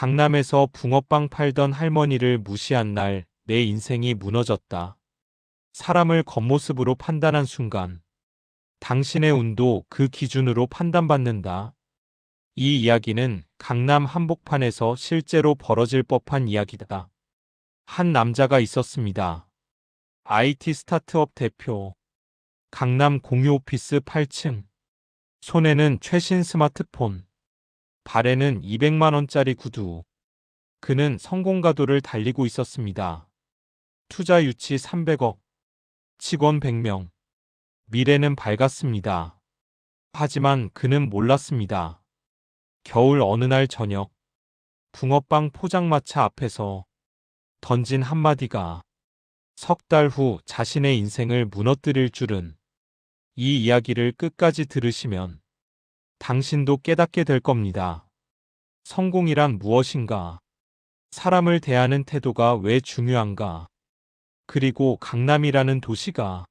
강남에서 붕어빵 팔던 할머니를 무시한 날 내 인생이 무너졌다. 사람을 겉모습으로 판단한 순간 당신의 운도 그 기준으로 판단받는다. 이 이야기는 강남 한복판에서 실제로 벌어질 법한 이야기다. 한 남자가 있었습니다. IT 스타트업 대표. 강남 공유 오피스 8층. 손에는 최신 스마트폰. 발에는 200만 원짜리 구두. 그는 성공가도를 달리고 있었습니다. 투자 유치 300억. 직원 100명. 미래는 밝았습니다. 하지만 그는 몰랐습니다. 겨울 어느 날 저녁, 붕어빵 포장마차 앞에서 던진 한마디가 석 달 후 자신의 인생을 무너뜨릴 줄은. 이 이야기를 끝까지 들으시면 당신도 깨닫게 될 겁니다. 성공이란 무엇인가? 사람을 대하는 태도가 왜 중요한가? 그리고 강남이라는 도시가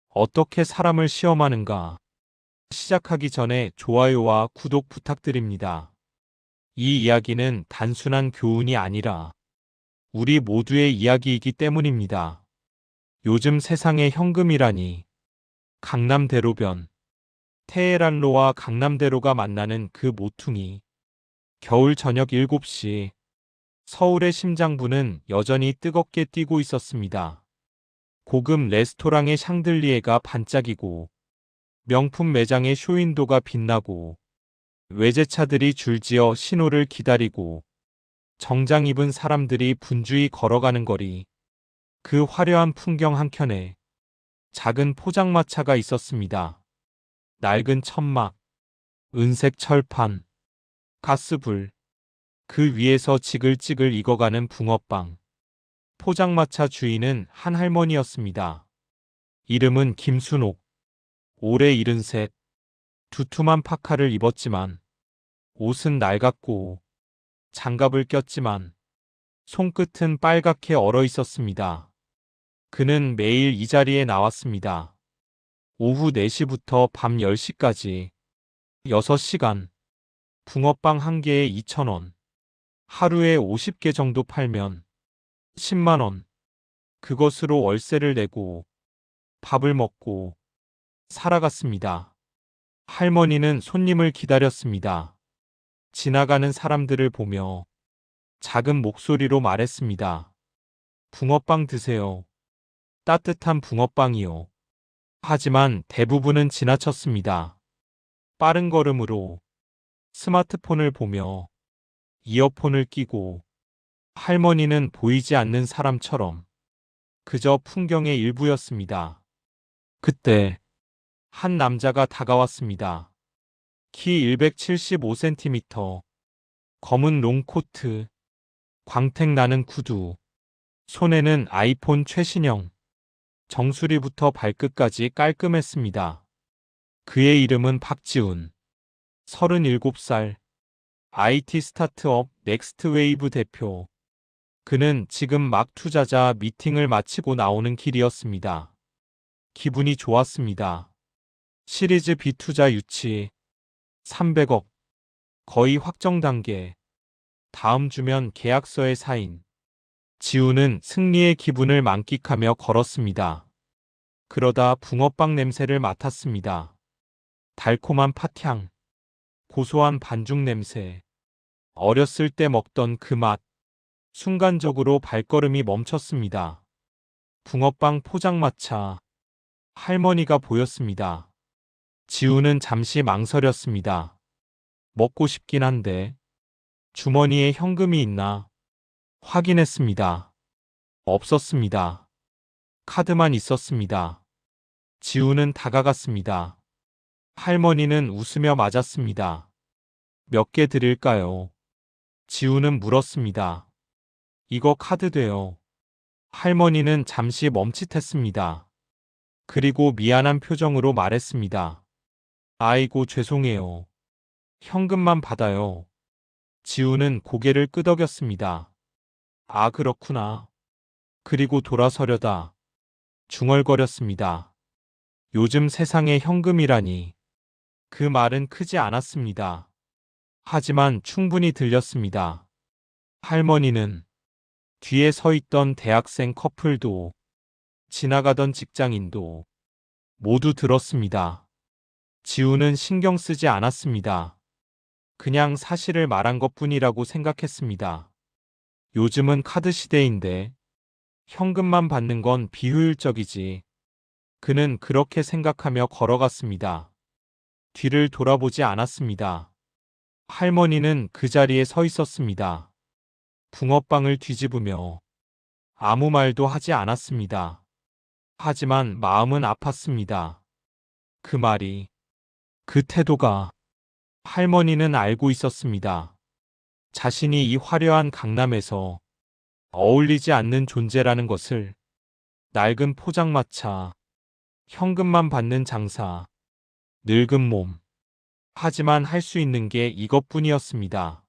어떻게 사람을 시험하는가? 시작하기 전에 좋아요와 구독 부탁드립니다. 이 이야기는 단순한 교훈이 아니라 우리 모두의 이야기이기 때문입니다. 요즘 세상에 현금이라니. 강남대로변. 테헤란로와 강남대로가 만나는 그 모퉁이. 겨울 저녁 7시. 서울의 심장부는 여전히 뜨겁게 뛰고 있었습니다. 고급 레스토랑의 샹들리에가 반짝이고 명품 매장의 쇼윈도가 빛나고 외제차들이 줄지어 신호를 기다리고 정장 입은 사람들이 분주히 걸어가는 거리. 그 화려한 풍경 한켠에 작은 포장마차가 있었습니다. 낡은 천막, 은색 철판, 가스불, 그 위에서 지글지글 익어가는 붕어빵. 포장마차 주인은 한 할머니였습니다. 이름은 김순옥. 올해 73. 두툼한 파카를 입었지만 옷은 낡았고 장갑을 꼈지만 손끝은 빨갛게 얼어 있었습니다. 그는 매일 이 자리에 나왔습니다. 오후 4시부터 밤 10시까지 6시간. 붕어빵 한 개에 2,000원. 하루에 50개 정도 팔면 10만 원. 그것으로 월세를 내고 밥을 먹고 살아갔습니다. 할머니는 손님을 기다렸습니다. 지나가는 사람들을 보며 작은 목소리로 말했습니다. 붕어빵 드세요. 따뜻한 붕어빵이요. 하지만 대부분은 지나쳤습니다. 빠른 걸음으로 스마트폰을 보며 이어폰을 끼고 할머니는 보이지 않는 사람처럼 그저 풍경의 일부였습니다. 그때 한 남자가 다가왔습니다. 키 175cm, 검은 롱코트, 광택 나는 구두, 손에는 아이폰 최신형, 정수리부터 발끝까지 깔끔했습니다. 그의 이름은 박지훈, 37살, IT 스타트업 넥스트웨이브 대표. 그는 지금 막 투자자 미팅을 마치고 나오는 길이었습니다. 기분이 좋았습니다. 시리즈 B 투자 유치 300억. 거의 확정 단계. 다음 주면 계약서에 사인. 지우는 승리의 기분을 만끽하며 걸었습니다. 그러다 붕어빵 냄새를 맡았습니다. 달콤한 팥향, 고소한 반죽 냄새. 어렸을 때 먹던 그 맛. 순간적으로 발걸음이 멈췄습니다. 붕어빵 포장마차. 할머니가 보였습니다. 지우는 잠시 망설였습니다. 먹고 싶긴 한데 주머니에 현금이 있나 확인했습니다. 없었습니다. 카드만 있었습니다. 지우는 다가갔습니다. 할머니는 웃으며 맞았습니다. 몇 개 드릴까요? 지우는 물었습니다. 이거 카드 돼요. 할머니는 잠시 멈칫했습니다. 그리고 미안한 표정으로 말했습니다. 아이고 죄송해요. 현금만 받아요. 지우는 고개를 끄덕였습니다. 아 그렇구나. 그리고 돌아서려다 중얼거렸습니다. 요즘 세상에 현금이라니. 그 말은 크지 않았습니다. 하지만 충분히 들렸습니다. 할머니는 뒤에 서 있던 대학생 커플도 지나가던 직장인도 모두 들었습니다. 지우는 신경 쓰지 않았습니다. 그냥 사실을 말한 것뿐이라고 생각했습니다. 요즘은 카드 시대인데 현금만 받는 건 비효율적이지. 그는 그렇게 생각하며 걸어갔습니다. 뒤를 돌아보지 않았습니다. 할머니는 그 자리에 서 있었습니다. 붕어빵을 뒤집으며 아무 말도 하지 않았습니다. 하지만 마음은 아팠습니다. 그 말이, 그 태도가 할머니는 알고 있었습니다. 자신이 이 화려한 강남에서 어울리지 않는 존재라는 것을. 낡은 포장마차, 현금만 받는 장사, 늙은 몸. 하지만 할 수 있는 게 이것뿐이었습니다.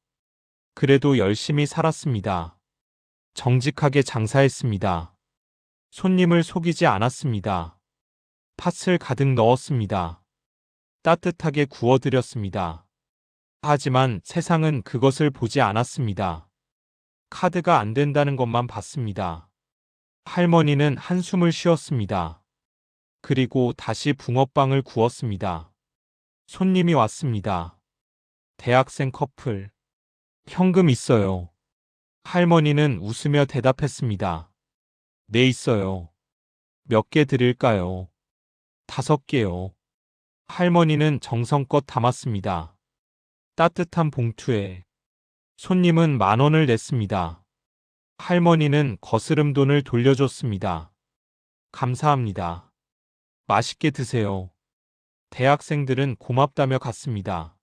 그래도 열심히 살았습니다. 정직하게 장사했습니다. 손님을 속이지 않았습니다. 팥을 가득 넣었습니다. 따뜻하게 구워드렸습니다. 하지만 세상은 그것을 보지 않았습니다. 카드가 안 된다는 것만 봤습니다. 할머니는 한숨을 쉬었습니다. 그리고 다시 붕어빵을 구웠습니다. 손님이 왔습니다. 대학생 커플. 현금 있어요. 할머니는 웃으며 대답했습니다. 네, 있어요. 몇 개 드릴까요? 5개요. 할머니는 정성껏 담았습니다. 따뜻한 봉투에. 손님은 10,000원을 냈습니다. 할머니는 거스름 돈을 돌려줬습니다. 감사합니다. 맛있게 드세요. 대학생들은 고맙다며 갔습니다.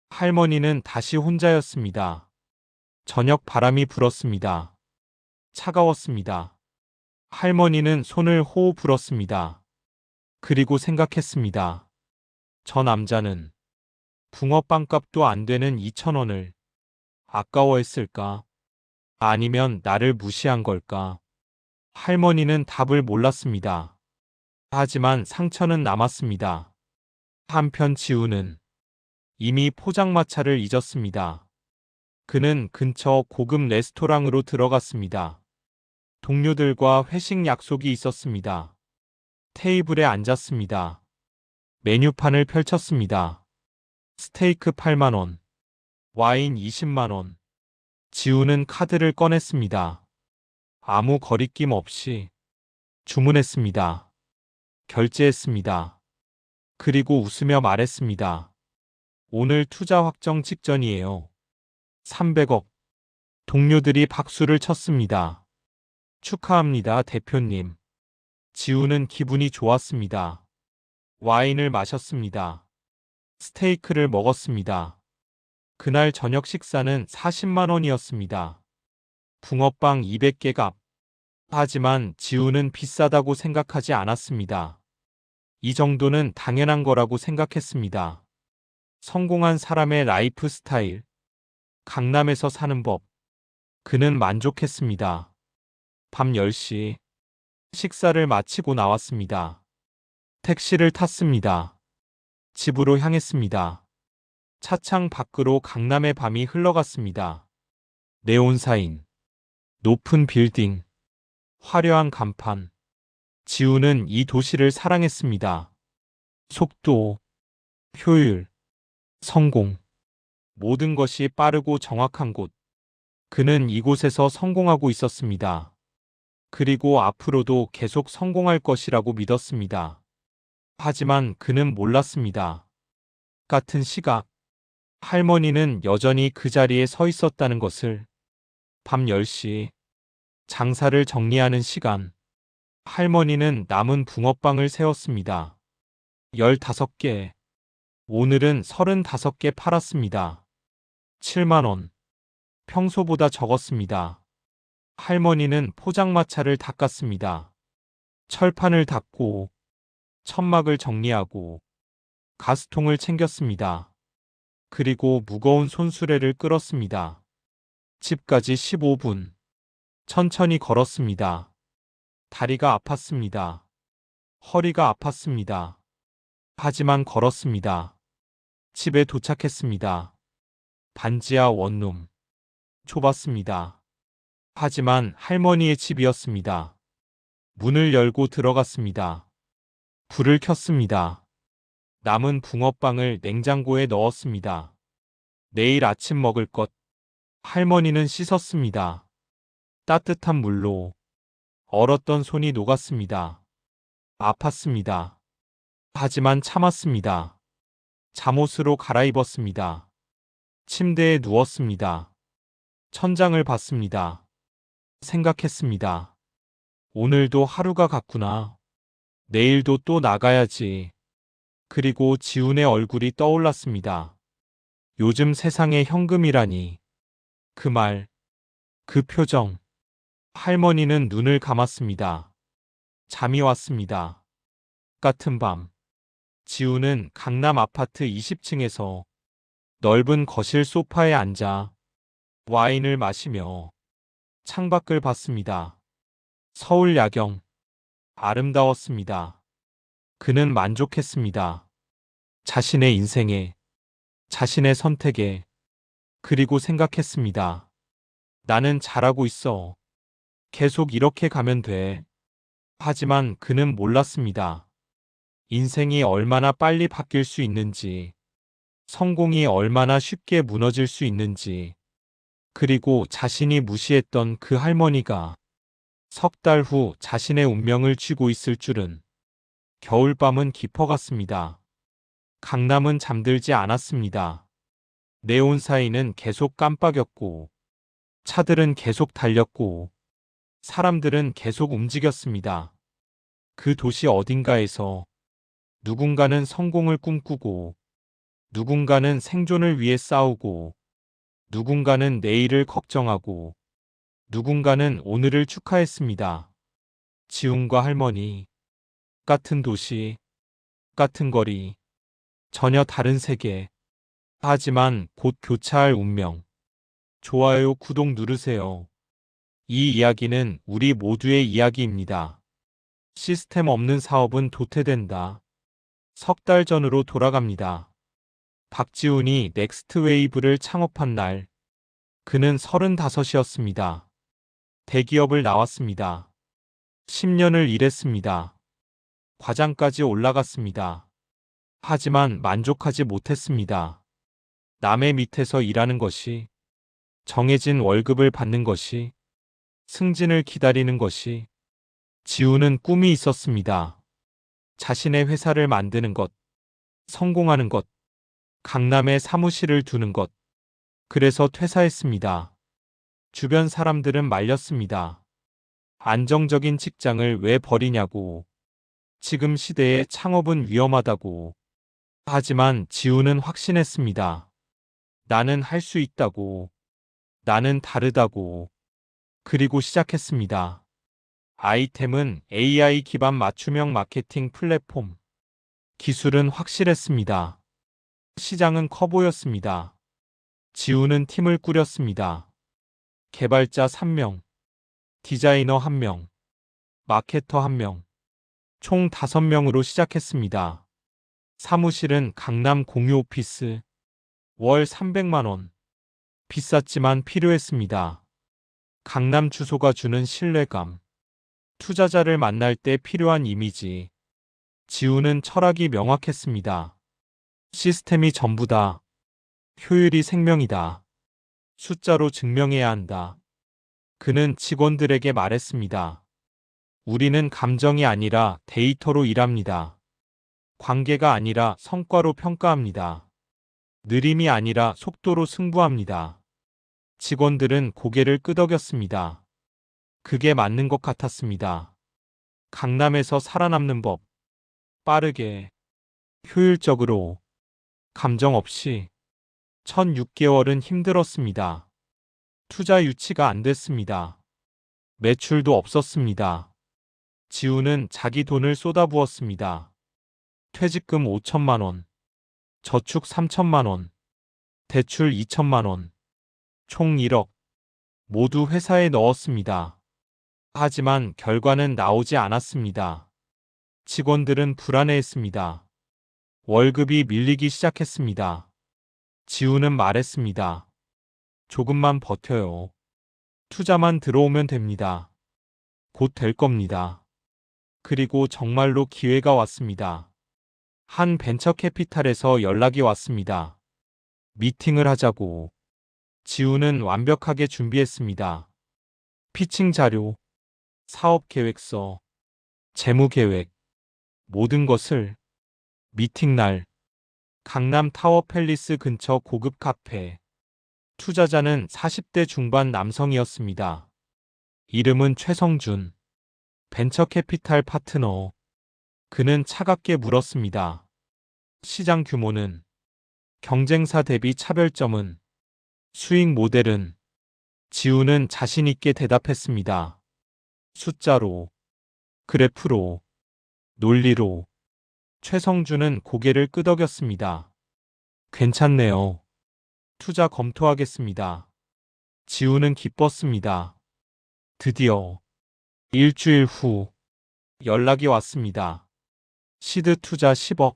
할머니는 다시 혼자였습니다. 저녁 바람이 불었습니다. 차가웠습니다. 할머니는 손을 호호 불었습니다. 그리고 생각했습니다. 저 남자는 붕어빵 값도 안 되는 2,000원을 아까워했을까? 아니면 나를 무시한 걸까? 할머니는 답을 몰랐습니다. 하지만 상처는 남았습니다. 한편 지우는 이미 포장마차를 잊었습니다. 그는 근처 고급 레스토랑으로 들어갔습니다. 동료들과 회식 약속이 있었습니다. 테이블에 앉았습니다. 메뉴판을 펼쳤습니다. 스테이크 8만원, 와인 20만원. 지우는 카드를 꺼냈습니다. 아무 거리낌 없이 주문했습니다. 결제했습니다. 그리고 웃으며 말했습니다. 오늘 투자 확정 직전이에요. 300억. 동료들이 박수를 쳤습니다. 축하합니다, 대표님. 지우는 기분이 좋았습니다. 와인을 마셨습니다. 스테이크를 먹었습니다. 그날 저녁 식사는 40만원이었습니다. 붕어빵 200개 값. 하지만 지우는 비싸다고 생각하지 않았습니다. 이 정도는 당연한 거라고 생각했습니다. 성공한 사람의 라이프 스타일. 강남에서 사는 법. 그는 만족했습니다. 밤 10시. 식사를 마치고 나왔습니다. 택시를 탔습니다. 집으로 향했습니다. 차창 밖으로 강남의 밤이 흘러갔습니다. 네온사인. 높은 빌딩. 화려한 간판. 지우는 이 도시를 사랑했습니다. 속도, 효율, 성공. 모든 것이 빠르고 정확한 곳. 그는 이곳에서 성공하고 있었습니다. 그리고 앞으로도 계속 성공할 것이라고 믿었습니다. 하지만 그는 몰랐습니다. 같은 시각, 할머니는 여전히 그 자리에 서 있었다는 것을. 밤 10시, 장사를 정리하는 시간. 할머니는 남은 붕어빵을 세었습니다. 15개. 오늘은 35개 팔았습니다. 7만원. 평소보다 적었습니다. 할머니는 포장마차를 닦았습니다. 철판을 닦고, 천막을 정리하고, 가스통을 챙겼습니다. 그리고 무거운 손수레를 끌었습니다. 집까지 15분. 천천히 걸었습니다. 다리가 아팠습니다. 허리가 아팠습니다. 하지만 걸었습니다. 집에 도착했습니다. 반지하 원룸. 좁았습니다. 하지만 할머니의 집이었습니다. 문을 열고 들어갔습니다. 불을 켰습니다. 남은 붕어빵을 냉장고에 넣었습니다. 내일 아침 먹을 것. 할머니는 씻었습니다. 따뜻한 물로. 얼었던 손이 녹았습니다. 아팠습니다. 하지만 참았습니다. 잠옷으로 갈아입었습니다. 침대에 누웠습니다. 천장을 봤습니다. 생각했습니다. 오늘도 하루가 갔구나. 내일도 또 나가야지. 그리고 지훈의 얼굴이 떠올랐습니다. 요즘 세상에 현금이라니. 그 말, 그 표정. 할머니는 눈을 감았습니다. 잠이 왔습니다. 같은 밤. 지훈은 강남 아파트 20층에서 넓은 거실 소파에 앉아 와인을 마시며 창밖을 봤습니다. 서울 야경. 아름다웠습니다. 그는 만족했습니다. 자신의 인생에, 자신의 선택에, 그리고 생각했습니다. 나는 잘하고 있어. 계속 이렇게 가면 돼. 하지만 그는 몰랐습니다. 인생이 얼마나 빨리 바뀔 수 있는지, 성공이 얼마나 쉽게 무너질 수 있는지, 그리고 자신이 무시했던 그 할머니가 석 달 후 자신의 운명을 쥐고 있을 줄은. 겨울밤은 깊어갔습니다. 강남은 잠들지 않았습니다. 네온사인은 계속 깜빡였고, 차들은 계속 달렸고, 사람들은 계속 움직였습니다. 그 도시 어딘가에서 누군가는 성공을 꿈꾸고, 누군가는 생존을 위해 싸우고, 누군가는 내일을 걱정하고, 누군가는 오늘을 축하했습니다. 지훈과 할머니, 같은 도시, 같은 거리, 전혀 다른 세계. 하지만 곧 교차할 운명. 좋아요, 구독 누르세요. 이 이야기는 우리 모두의 이야기입니다. 시스템 없는 사업은 도태된다. 석 달 전으로 돌아갑니다. 박지훈이 넥스트웨이브를 창업한 날, 그는 35이었습니다. 대기업을 나왔습니다. 10년을 일했습니다. 과장까지 올라갔습니다. 하지만 만족하지 못했습니다. 남의 밑에서 일하는 것이, 정해진 월급을 받는 것이, 승진을 기다리는 것이. 지훈은 꿈이 있었습니다. 자신의 회사를 만드는 것, 성공하는 것, 강남에 사무실을 두는 것. 그래서 퇴사했습니다. 주변 사람들은 말렸습니다. 안정적인 직장을 왜 버리냐고. 지금 시대에 창업은 위험하다고. 하지만 지훈은 확신했습니다. 나는 할 수 있다고. 나는 다르다고. 그리고 시작했습니다. 아이템은 AI 기반 맞춤형 마케팅 플랫폼. 기술은 확실했습니다. 시장은 커 보였습니다. 지훈은 팀을 꾸렸습니다. 개발자 3명, 디자이너 1명, 마케터 1명, 총 5명으로 시작했습니다. 사무실은 강남 공유 오피스, 월 300만 원. 비쌌지만 필요했습니다. 강남 주소가 주는 신뢰감, 투자자를 만날 때 필요한 이미지. 지훈은 철학이 명확했습니다. 시스템이 전부다. 효율이 생명이다. 숫자로 증명해야 한다. 그는 직원들에게 말했습니다. 우리는 감정이 아니라 데이터로 일합니다. 관계가 아니라 성과로 평가합니다. 느림이 아니라 속도로 승부합니다. 직원들은 고개를 끄덕였습니다. 그게 맞는 것 같았습니다. 강남에서 살아남는 법. 빠르게, 효율적으로, 감정 없이. 첫 6개월은 힘들었습니다. 투자 유치가 안 됐습니다. 매출도 없었습니다. 지훈은 자기 돈을 쏟아부었습니다. 퇴직금 5천만 원, 저축 3천만 원, 대출 2천만 원, 총 1억. 모두 회사에 넣었습니다. 하지만 결과는 나오지 않았습니다. 직원들은 불안해했습니다. 월급이 밀리기 시작했습니다. 지훈은 말했습니다. 조금만 버텨요. 투자만 들어오면 됩니다. 곧 될 겁니다. 그리고 정말로 기회가 왔습니다. 한 벤처 캐피탈에서 연락이 왔습니다. 미팅을 하자고. 지우는 완벽하게 준비했습니다. 피칭 자료, 사업 계획서, 재무 계획, 모든 것을. 미팅 날, 강남 타워 팰리스 근처 고급 카페. 투자자는 40대 중반 남성이었습니다. 이름은 최성준. 벤처 캐피탈 파트너. 그는 차갑게 물었습니다. 시장 규모는? 경쟁사 대비 차별점은? 수익 모델은? 지우는 자신있게 대답했습니다. 숫자로, 그래프로, 논리로. 최성준은 고개를 끄덕였습니다. 괜찮네요. 투자 검토하겠습니다. 지우는 기뻤습니다. 드디어 일주일 후 연락이 왔습니다. 시드 투자 10억,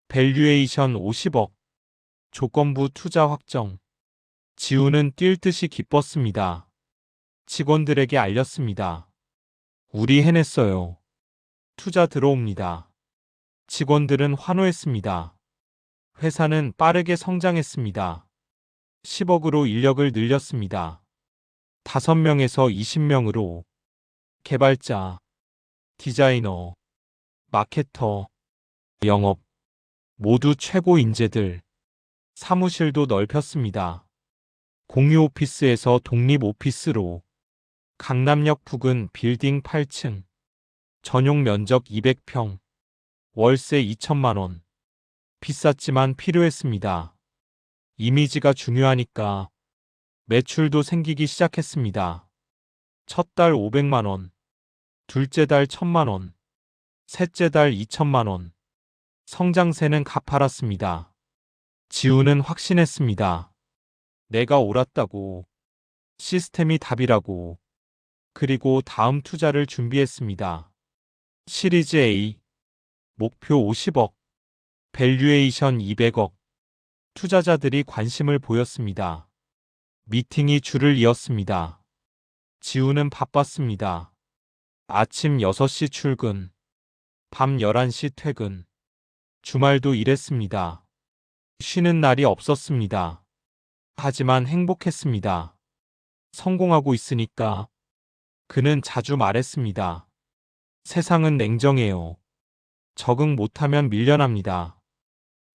밸류에이션 50억, 조건부 투자 확정. 지우는 뛸 듯이 기뻤습니다. 직원들에게 알렸습니다. 우리 해냈어요. 투자 들어옵니다. 직원들은 환호했습니다. 회사는 빠르게 성장했습니다. 10억으로 인력을 늘렸습니다. 5명에서 20명으로. 개발자, 디자이너, 마케터, 영업, 모두 최고 인재들. 사무실도 넓혔습니다. 공유 오피스에서 독립 오피스로. 강남역 부근 빌딩 8층. 전용 면적 200평. 월세 2천만 원. 비쌌지만 필요했습니다. 이미지가 중요하니까. 매출도 생기기 시작했습니다. 첫 달 500만 원. 둘째 달 1000만 원. 셋째 달 2천만 원. 성장세는 가파랐습니다. 지우는 확신했습니다. 내가 옳았다고. 시스템이 답이라고. 그리고 다음 투자를 준비했습니다. 시리즈 A. 목표 50억. 밸류에이션 200억. 투자자들이 관심을 보였습니다. 미팅이 줄을 이었습니다. 지우는 바빴습니다. 아침 6시 출근. 밤 11시 퇴근. 주말도 일했습니다. 쉬는 날이 없었습니다. 하지만 행복했습니다. 성공하고 있으니까. 그는 자주 말했습니다. 세상은 냉정해요. 적응 못하면 밀려납니다.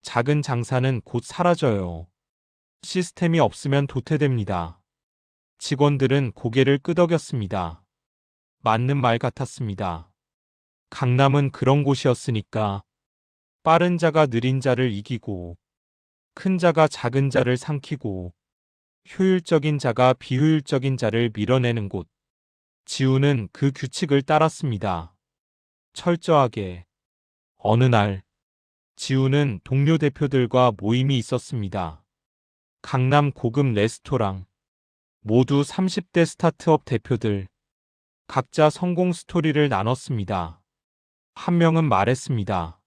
작은 장사는 곧 사라져요. 시스템이 없으면 도태됩니다. 직원들은 고개를 끄덕였습니다. 맞는 말 같았습니다. 강남은 그런 곳이었으니까. 빠른 자가 느린 자를 이기고, 큰 자가 작은 자를 삼키고, 효율적인 자가 비효율적인 자를 밀어내는 곳. 지우는 그 규칙을 따랐습니다. 철저하게. 어느 날, 지우는 동료 대표들과 모임이 있었습니다. 강남 고급 레스토랑. 모두 30대 스타트업 대표들. 각자 성공 스토리를 나눴습니다. 한 명은 말했습니다.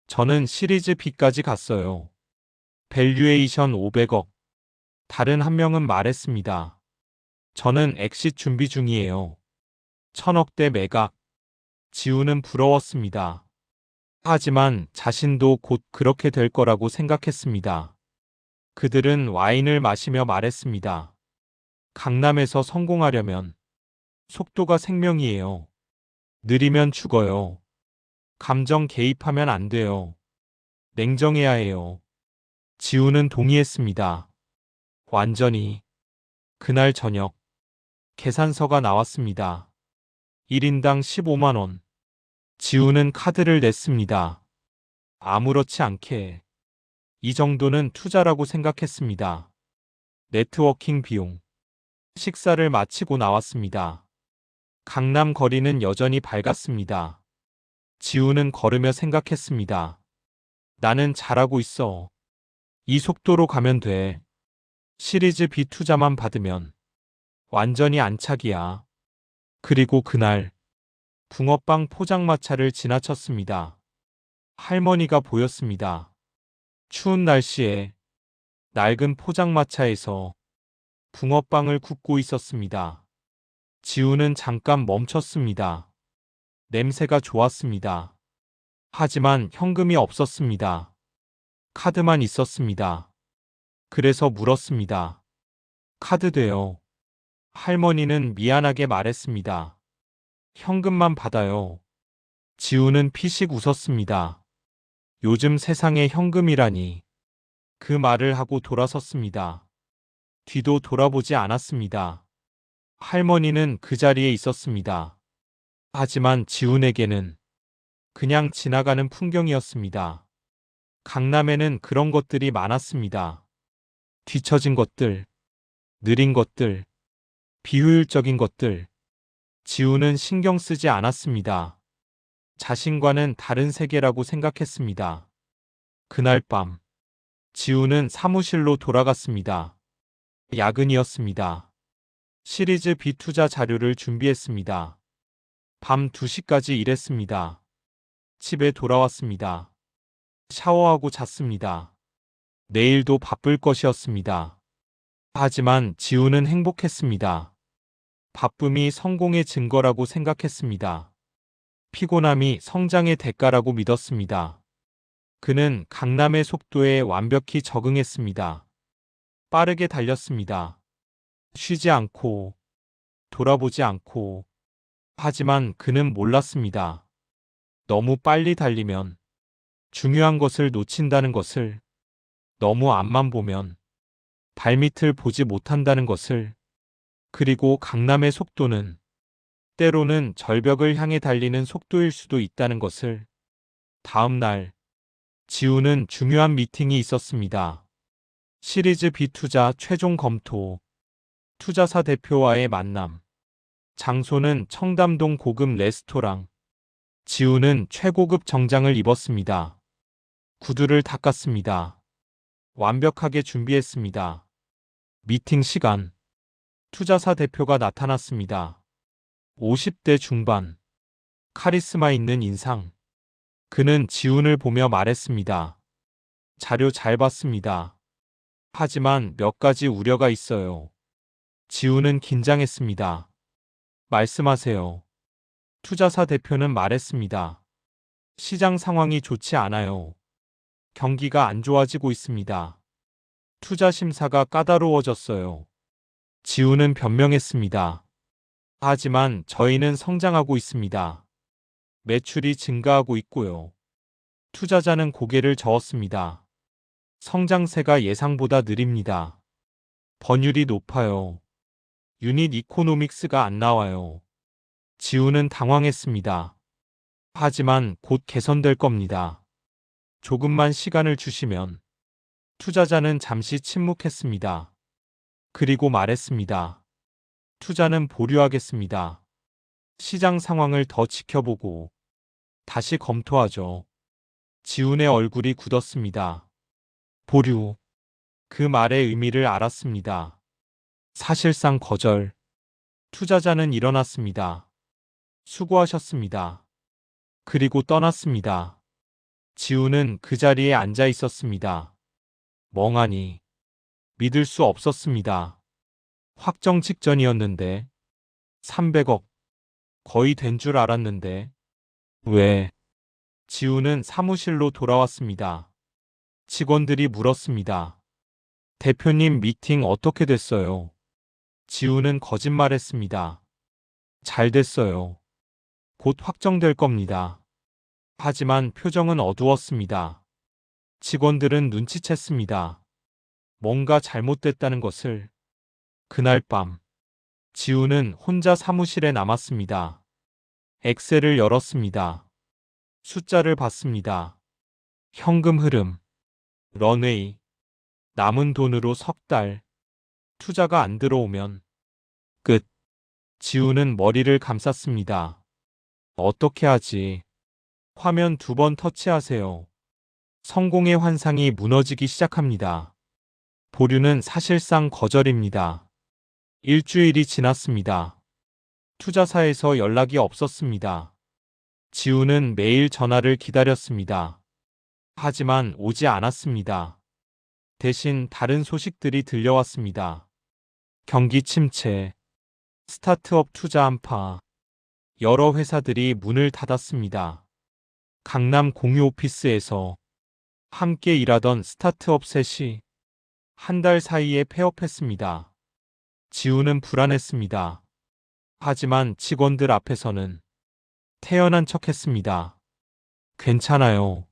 저는 시리즈 B까지 갔어요. 밸류에이션 500억. 다른 한 명은 말했습니다. 저는 엑싯 준비 중이에요. 1000억대 매각. 지우는 부러웠습니다. 하지만 자신도 곧 그렇게 될 거라고 생각했습니다. 그들은 와인을 마시며 말했습니다. 강남에서 성공하려면 속도가 생명이에요. 느리면 죽어요. 감정 개입하면 안 돼요. 냉정해야 해요. 지우는 동의했습니다. 완전히. 그날 저녁 계산서가 나왔습니다. 1인당 15만 원. 지우는 카드를 냈습니다. 아무렇지 않게. 이 정도는 투자라고 생각했습니다. 네트워킹 비용. 식사를 마치고 나왔습니다. 강남 거리는 여전히 밝았습니다. 지우는 걸으며 생각했습니다. 나는 잘하고 있어. 이 속도로 가면 돼. 시리즈 B 투자만 받으면 완전히 안착이야. 그리고 그날 붕어빵 포장마차를 지나쳤습니다. 할머니가 보였습니다. 추운 날씨에 낡은 포장마차에서 붕어빵을 굽고 있었습니다. 지우는 잠깐 멈췄습니다. 냄새가 좋았습니다. 하지만 현금이 없었습니다. 카드만 있었습니다. 그래서 물었습니다. 카드 돼요. 할머니는 미안하게 말했습니다. 현금만 받아요. 지우는 피식 웃었습니다. 요즘 세상에 현금이라니. 그 말을 하고 돌아섰습니다. 뒤도 돌아보지 않았습니다. 할머니는 그 자리에 있었습니다. 하지만 지훈에게는 그냥 지나가는 풍경이었습니다. 강남에는 그런 것들이 많았습니다. 뒤처진 것들, 느린 것들, 비효율적인 것들. 지훈은 신경 쓰지 않았습니다. 자신과는 다른 세계라고 생각했습니다. 그날 밤, 지훈은 사무실로 돌아갔습니다. 야근이었습니다. 시리즈 B 투자 자료를 준비했습니다. 밤 2시까지 일했습니다. 집에 돌아왔습니다. 샤워하고 잤습니다. 내일도 바쁠 것이었습니다. 하지만 지훈은 행복했습니다. 바쁨이 성공의 증거라고 생각했습니다. 피곤함이 성장의 대가라고 믿었습니다. 그는 강남의 속도에 완벽히 적응했습니다. 빠르게 달렸습니다. 쉬지 않고, 돌아보지 않고. 하지만 그는 몰랐습니다. 너무 빨리 달리면 중요한 것을 놓친다는 것을, 너무 앞만 보면 발밑을 보지 못한다는 것을. 그리고 강남의 속도는 때로는 절벽을 향해 달리는 속도일 수도 있다는 것을. 다음 날, 지우는 중요한 미팅이 있었습니다. 시리즈 B 투자 최종 검토. 투자사 대표와의 만남. 장소는 청담동 고급 레스토랑. 지우는 최고급 정장을 입었습니다. 구두를 닦았습니다. 완벽하게 준비했습니다. 미팅 시간. 투자사 대표가 나타났습니다. 50대 중반. 카리스마 있는 인상. 그는 지훈을 보며 말했습니다. 자료 잘 봤습니다. 하지만 몇 가지 우려가 있어요. 지훈은 긴장했습니다. 말씀하세요. 투자사 대표는 말했습니다. 시장 상황이 좋지 않아요. 경기가 안 좋아지고 있습니다. 투자 심사가 까다로워졌어요. 지훈은 변명했습니다. 하지만 저희는 성장하고 있습니다. 매출이 증가하고 있고요. 투자자는 고개를 저었습니다. 성장세가 예상보다 느립니다. 번율이 높아요. 유닛 이코노믹스가 안 나와요. 지훈은 당황했습니다. 하지만 곧 개선될 겁니다. 조금만 시간을 주시면. 투자자는 잠시 침묵했습니다. 그리고 말했습니다. 투자는 보류하겠습니다. 시장 상황을 더 지켜보고 다시 검토하죠. 지훈의 얼굴이 굳었습니다. 보류. 그 말의 의미를 알았습니다. 사실상 거절. 투자자는 일어났습니다. 수고하셨습니다. 그리고 떠났습니다. 지훈은 그 자리에 앉아 있었습니다. 멍하니. 믿을 수 없었습니다. 확정 직전이었는데 300억. 거의 된 줄 알았는데. 왜? 지훈은 사무실로 돌아왔습니다. 직원들이 물었습니다. 대표님 미팅 어떻게 됐어요? 지훈은 거짓말했습니다. 잘 됐어요. 곧 확정될 겁니다. 하지만 표정은 어두웠습니다. 직원들은 눈치챘습니다. 뭔가 잘못됐다는 것을. 그날 밤, 지훈은 혼자 사무실에 남았습니다. 엑셀을 열었습니다. 숫자를 봤습니다. 현금 흐름, 런웨이, 남은 돈으로 석 달. 투자가 안 들어오면 끝. 지훈은 머리를 감쌌습니다. 어떻게 하지? 화면 2번 터치하세요. 성공의 환상이 무너지기 시작합니다. 보류는 사실상 거절입니다. 일주일이 지났습니다. 투자사에서 연락이 없었습니다. 지훈은 매일 전화를 기다렸습니다. 하지만 오지 않았습니다. 대신 다른 소식들이 들려왔습니다. 경기 침체, 스타트업 투자 한파, 여러 회사들이 문을 닫았습니다. 강남 공유 오피스에서 함께 일하던 스타트업 셋이 한 달 사이에 폐업했습니다. 지우는 불안했습니다. 하지만 직원들 앞에서는 태연한 척했습니다. 괜찮아요.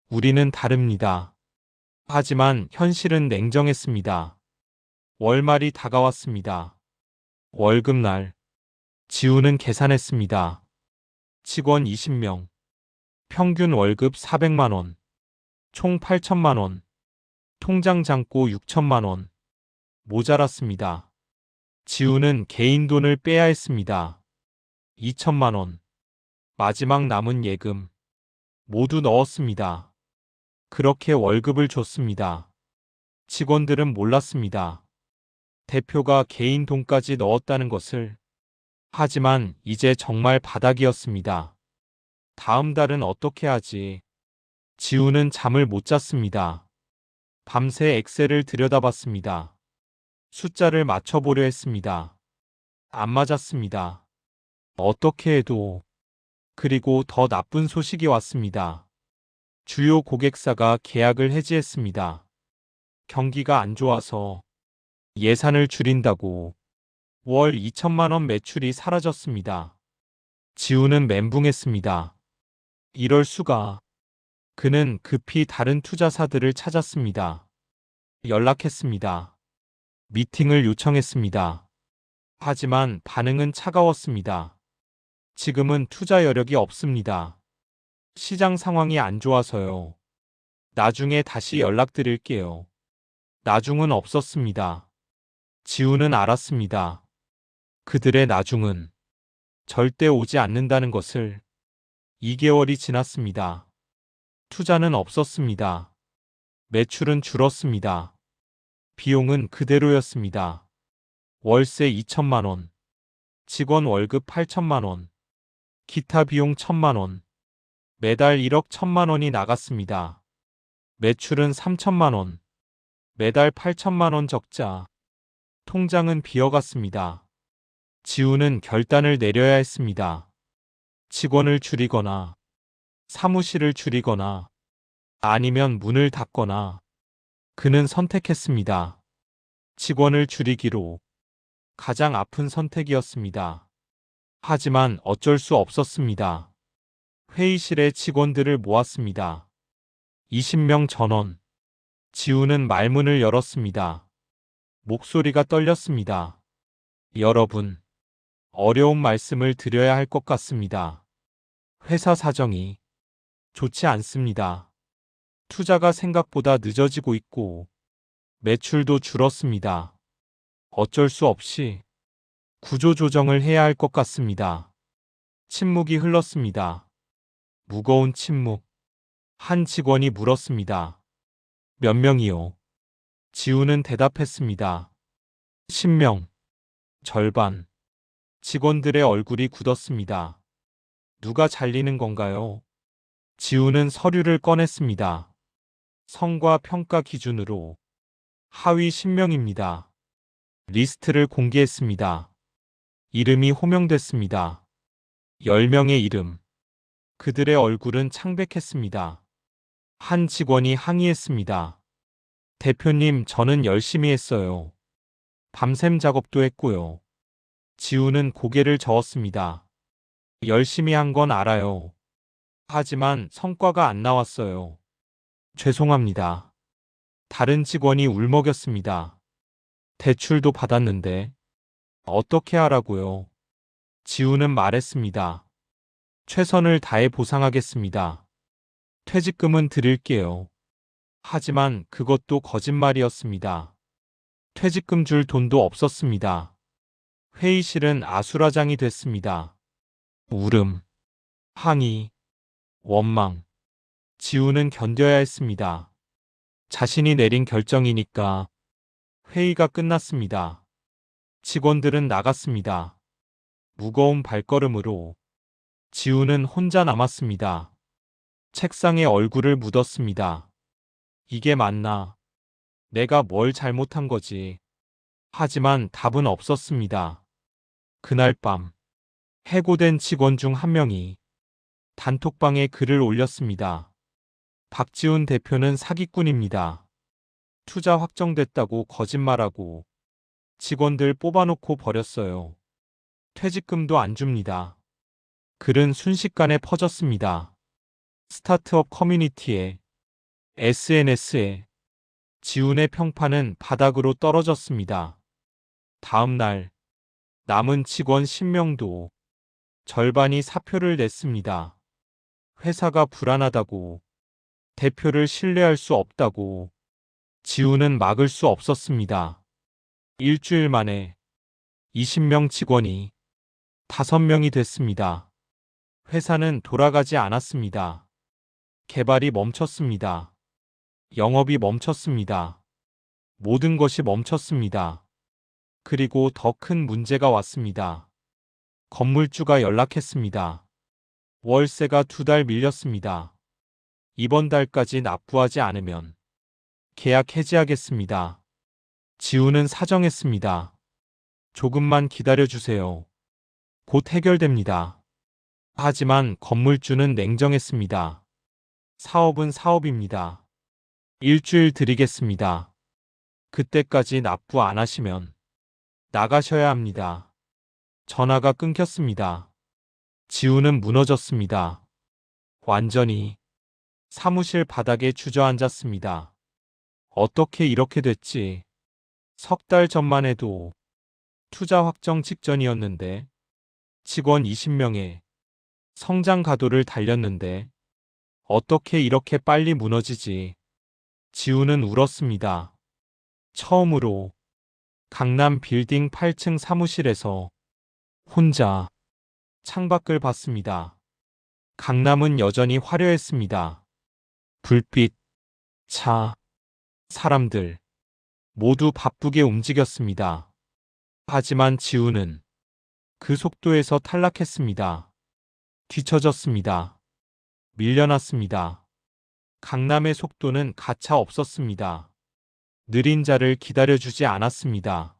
우리는 다릅니다. 하지만 현실은 냉정했습니다. 월말이 다가왔습니다. 월급날, 지우는 계산했습니다. 직원 20명, 평균 월급 400만 원, 총 8천만 원, 통장 잔고 6천만 원, 모자랐습니다. 지우는 개인 돈을 빼야 했습니다. 2천만 원, 마지막 남은 예금, 모두 넣었습니다. 그렇게 월급을 줬습니다. 직원들은 몰랐습니다. 대표가 개인 돈까지 넣었다는 것을. 하지만 이제 정말 바닥이었습니다. 다음 달은 어떻게 하지? 지우는 잠을 못 잤습니다. 밤새 엑셀을 들여다봤습니다. 숫자를 맞춰보려 했습니다. 안 맞았습니다. 어떻게 해도. 그리고 더 나쁜 소식이 왔습니다. 주요 고객사가 계약을 해지했습니다. 경기가 안 좋아서 예산을 줄인다고 월 2천만 원 매출이 사라졌습니다. 지우는 멘붕했습니다. 이럴 수가. 그는 급히 다른 투자사들을 찾았습니다. 연락했습니다. 미팅을 요청했습니다. 하지만 반응은 차가웠습니다. 지금은 투자 여력이 없습니다. 시장 상황이 안 좋아서요. 나중에 다시 연락드릴게요. 나중은 없었습니다. 지우는 알았습니다. 그들의 나중은 절대 오지 않는다는 것을. 2개월이 지났습니다. 투자는 없었습니다. 매출은 줄었습니다. 비용은 그대로였습니다. 월세 2천만 원, 직원 월급 8천만 원, 기타 비용 1천만 원, 매달 1억 1천만 원이 나갔습니다. 매출은 3천만 원, 매달 8천만 원 적자. 통장은 비어갔습니다. 지우는 결단을 내려야 했습니다. 직원을 줄이거나, 사무실을 줄이거나, 아니면 문을 닫거나. 그는 선택했습니다. 직원을 줄이기로. 가장 아픈 선택이었습니다. 하지만 어쩔 수 없었습니다. 회의실에 직원들을 모았습니다. 20명 전원. 지우는 말문을 열었습니다. 목소리가 떨렸습니다. 여러분, 어려운 말씀을 드려야 할 것 같습니다. 회사 사정이 좋지 않습니다. 투자가 생각보다 늦어지고 있고, 매출도 줄었습니다. 어쩔 수 없이 구조조정을 해야 할 것 같습니다. 침묵이 흘렀습니다. 무거운 침묵. 한 직원이 물었습니다. 몇 명이요? 지우는 대답했습니다. 10명. 절반. 직원들의 얼굴이 굳었습니다. 누가 잘리는 건가요? 지우는 서류를 꺼냈습니다. 성과 평가 기준으로 하위 10명입니다. 리스트를 공개했습니다. 이름이 호명됐습니다. 10명의 이름. 그들의 얼굴은 창백했습니다. 한 직원이 항의했습니다. 대표님, 저는 열심히 했어요. 밤샘 작업도 했고요. 지우는 고개를 저었습니다. 열심히 한 건 알아요. 하지만 성과가 안 나왔어요. 죄송합니다. 다른 직원이 울먹였습니다. 대출도 받았는데 어떻게 하라고요? 지우는 말했습니다. 최선을 다해 보상하겠습니다. 퇴직금은 드릴게요. 하지만 그것도 거짓말이었습니다. 퇴직금 줄 돈도 없었습니다. 회의실은 아수라장이 됐습니다. 울음, 항의, 원망. 지우는 견뎌야 했습니다. 자신이 내린 결정이니까. 회의가 끝났습니다. 직원들은 나갔습니다. 무거운 발걸음으로. 지우는 혼자 남았습니다. 책상에 얼굴을 묻었습니다. 이게 맞나? 내가 뭘 잘못한 거지? 하지만 답은 없었습니다. 그날 밤 해고된 직원 중 한 명이 단톡방에 글을 올렸습니다. 박지훈 대표는 사기꾼입니다. 투자 확정됐다고 거짓말하고 직원들 뽑아놓고 버렸어요. 퇴직금도 안 줍니다. 글은 순식간에 퍼졌습니다. 스타트업 커뮤니티에, SNS에 지훈의 평판은 바닥으로 떨어졌습니다. 다음 날 남은 직원 10명도 절반이 사표를 냈습니다. 회사가 불안하다고, 대표를 신뢰할 수 없다고, 지훈은 막을 수 없었습니다. 일주일 만에 20명 직원이 5명이 됐습니다. 회사는 돌아가지 않았습니다. 개발이 멈췄습니다. 영업이 멈췄습니다. 모든 것이 멈췄습니다. 그리고 더 큰 문제가 왔습니다. 건물주가 연락했습니다. 월세가 2달 밀렸습니다. 이번 달까지 납부하지 않으면 계약 해지하겠습니다. 지훈은 사정했습니다. 조금만 기다려주세요. 곧 해결됩니다. 하지만 건물주는 냉정했습니다. 사업은 사업입니다. 일주일 드리겠습니다. 그때까지 납부 안 하시면 나가셔야 합니다. 전화가 끊겼습니다. 지훈은 무너졌습니다. 완전히 사무실 바닥에 주저앉았습니다. 어떻게 이렇게 됐지? 석 달 전만 해도 투자 확정 직전이었는데, 직원 20명에 성장 가도를 달렸는데 어떻게 이렇게 빨리 무너지지? 지훈은 울었습니다. 처음으로 강남 빌딩 8층 사무실에서 혼자 창밖을 봤습니다. 강남은 여전히 화려했습니다. 불빛, 차, 사람들 모두 바쁘게 움직였습니다. 하지만 지훈은 그 속도에서 탈락했습니다. 뒤처졌습니다. 밀려났습니다. 강남의 속도는 가차 없었습니다. 느린 자를 기다려주지 않았습니다.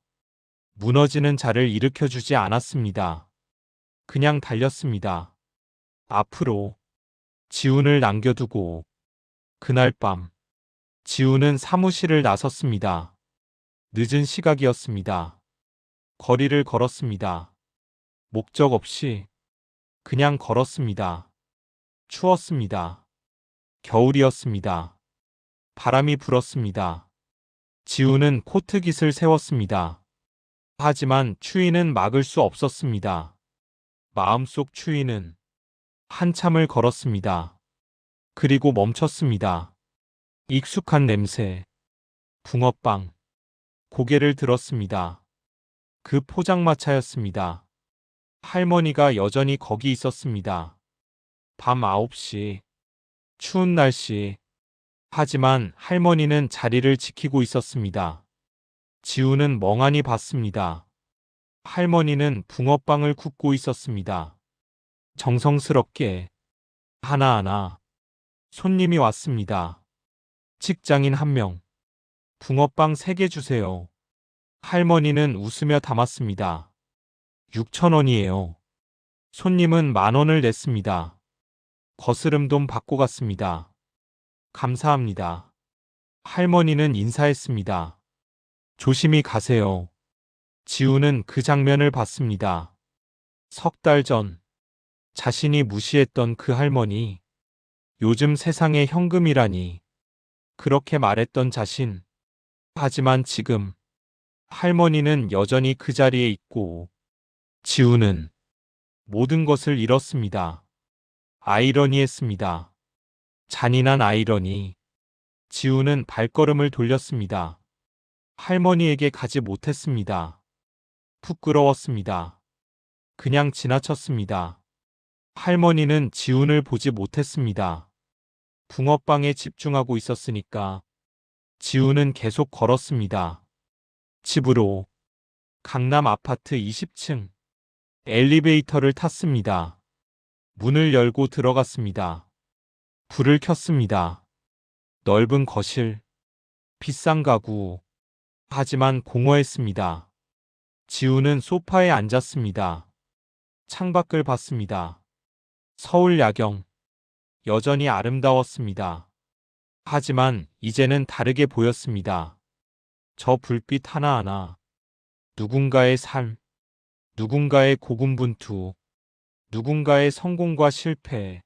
무너지는 자를 일으켜주지 않았습니다. 그냥 달렸습니다. 앞으로 지훈을 남겨두고 그날 밤 지훈은 사무실을 나섰습니다. 늦은 시각이었습니다. 거리를 걸었습니다. 목적 없이 그냥 걸었습니다. 추웠습니다. 겨울이었습니다. 바람이 불었습니다. 지훈은 코트깃을 세웠습니다. 하지만 추위는 막을 수 없었습니다. 마음속 추위는 한참을 걸었습니다. 그리고 멈췄습니다. 익숙한 냄새, 붕어빵, 고개를 들었습니다. 그 포장마차였습니다. 할머니가 여전히 거기 있었습니다. 밤 9시, 추운 날씨. 하지만 할머니는 자리를 지키고 있었습니다. 지훈은 멍하니 봤습니다. 할머니는 붕어빵을 굽고 있었습니다. 정성스럽게 하나하나. 손님이 왔습니다. 직장인 1명. 붕어빵 3개 주세요. 할머니는 웃으며 담았습니다. 6,000원이에요. 손님은 10,000원을 냈습니다. 거스름 돈 받고 갔습니다. 감사합니다. 할머니는 인사했습니다. 조심히 가세요. 지훈은 그 장면을 봤습니다. 석 달 전 자신이 무시했던 그 할머니. 요즘 세상에 현금이라니. 그렇게 말했던 자신. 하지만 지금 할머니는 여전히 그 자리에 있고 지훈은 모든 것을 잃었습니다. 아이러니했습니다. 잔인한 아이러니. 지훈은 발걸음을 돌렸습니다. 할머니에게 가지 못했습니다. 부끄러웠습니다. 그냥 지나쳤습니다. 할머니는 지훈을 보지 못했습니다. 붕어빵에 집중하고 있었으니까. 지훈은 계속 걸었습니다. 집으로. 강남 아파트 20층. 엘리베이터를 탔습니다. 문을 열고 들어갔습니다. 불을 켰습니다. 넓은 거실. 비싼 가구. 하지만 공허했습니다. 지우는 소파에 앉았습니다. 창밖을 봤습니다. 서울 야경. 여전히 아름다웠습니다. 하지만 이제는 다르게 보였습니다. 저 불빛 하나하나. 누군가의 삶, 누군가의 고군분투, 누군가의 성공과 실패.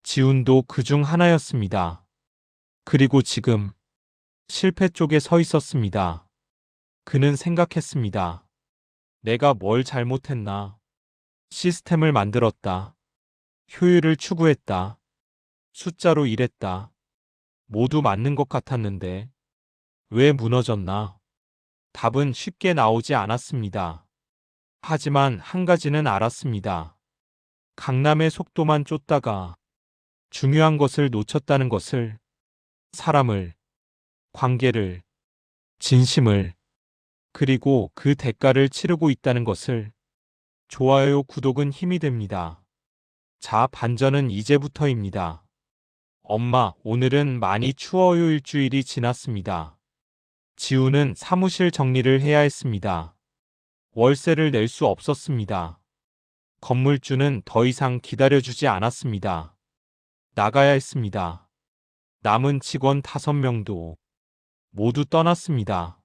지훈도 그중 하나였습니다. 그리고 지금 실패 쪽에 서 있었습니다. 그는 생각했습니다. 내가 뭘 잘못했나? 시스템을 만들었다. 효율을 추구했다. 숫자로 일했다. 모두 맞는 것 같았는데 왜 무너졌나? 답은 쉽게 나오지 않았습니다. 하지만 한 가지는 알았습니다. 강남의 속도만 쫓다가 중요한 것을 놓쳤다는 것을, 사람을, 관계를, 진심을, 그리고 그 대가를 치르고 있다는 것을. 좋아요, 구독은 힘이 됩니다. 자, 반전은 이제부터입니다. 엄마, 오늘은 많이 추워요. 일주일이 지났습니다. 지우는 사무실 정리를 해야 했습니다. 월세를 낼 수 없었습니다. 건물주는 더 이상 기다려주지 않았습니다. 나가야 했습니다. 남은 직원 5명도 모두 떠났습니다.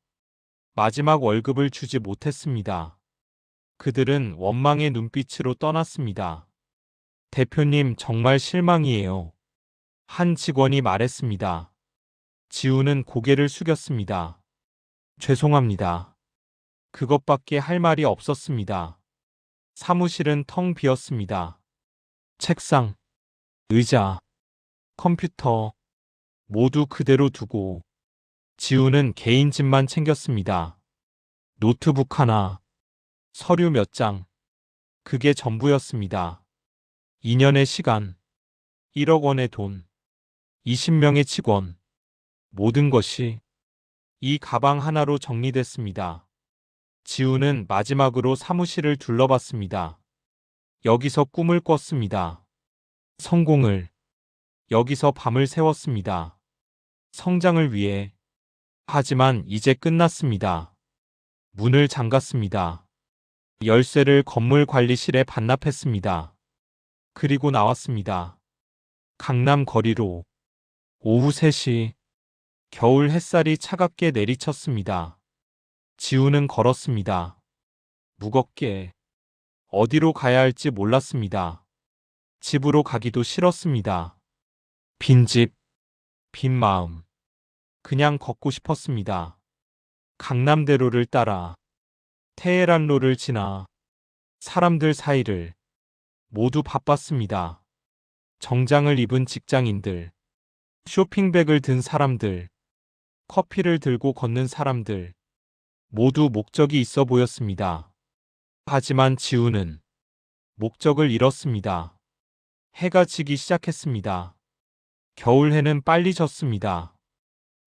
마지막 월급을 주지 못했습니다. 그들은 원망의 눈빛으로 떠났습니다. 대표님, 정말 실망이에요. 한 직원이 말했습니다. 지우는 고개를 숙였습니다. 죄송합니다. 그것밖에 할 말이 없었습니다. 사무실은 텅 비었습니다. 책상, 의자, 컴퓨터 모두 그대로 두고 지우는 개인 짐만 챙겼습니다. 노트북 하나, 서류 몇 장, 그게 전부였습니다. 2년의 시간, 1억 원의 돈, 20명의 직원, 모든 것이 이 가방 하나로 정리됐습니다. 지우는 마지막으로 사무실을 둘러봤습니다. 여기서 꿈을 꿨습니다. 성공을. 여기서 밤을 새웠습니다. 성장을 위해. 하지만 이제 끝났습니다. 문을 잠갔습니다. 열쇠를 건물 관리실에 반납했습니다. 그리고 나왔습니다. 강남 거리로. 오후 3시. 겨울 햇살이 차갑게 내리쳤습니다. 지우는 걸었습니다. 무겁게. 어디로 가야 할지 몰랐습니다. 집으로 가기도 싫었습니다. 빈집, 빈 마음. 그냥 걷고 싶었습니다. 강남대로를 따라, 테헤란로를 지나, 사람들 사이를. 모두 바빴습니다. 정장을 입은 직장인들, 쇼핑백을 든 사람들, 커피를 들고 걷는 사람들. 모두 목적이 있어 보였습니다. 하지만 지우는 목적을 잃었습니다. 해가 지기 시작했습니다. 겨울 해는 빨리 졌습니다.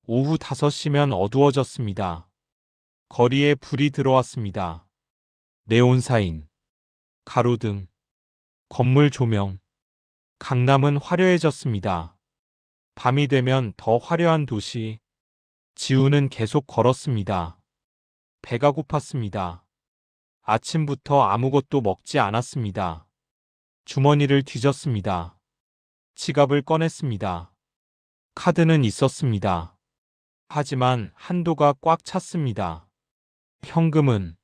오후 5시면 어두워졌습니다. 거리에 불이 들어왔습니다. 네온사인, 가로등, 건물 조명. 강남은 화려해졌습니다. 밤이 되면 더 화려한 도시. 지우는 계속 걸었습니다. 배가 고팠습니다. 아침부터 아무것도 먹지 않았습니다. 주머니를 뒤졌습니다. 지갑을 꺼냈습니다. 카드는 있었습니다. 하지만 한도가 꽉 찼습니다. 현금은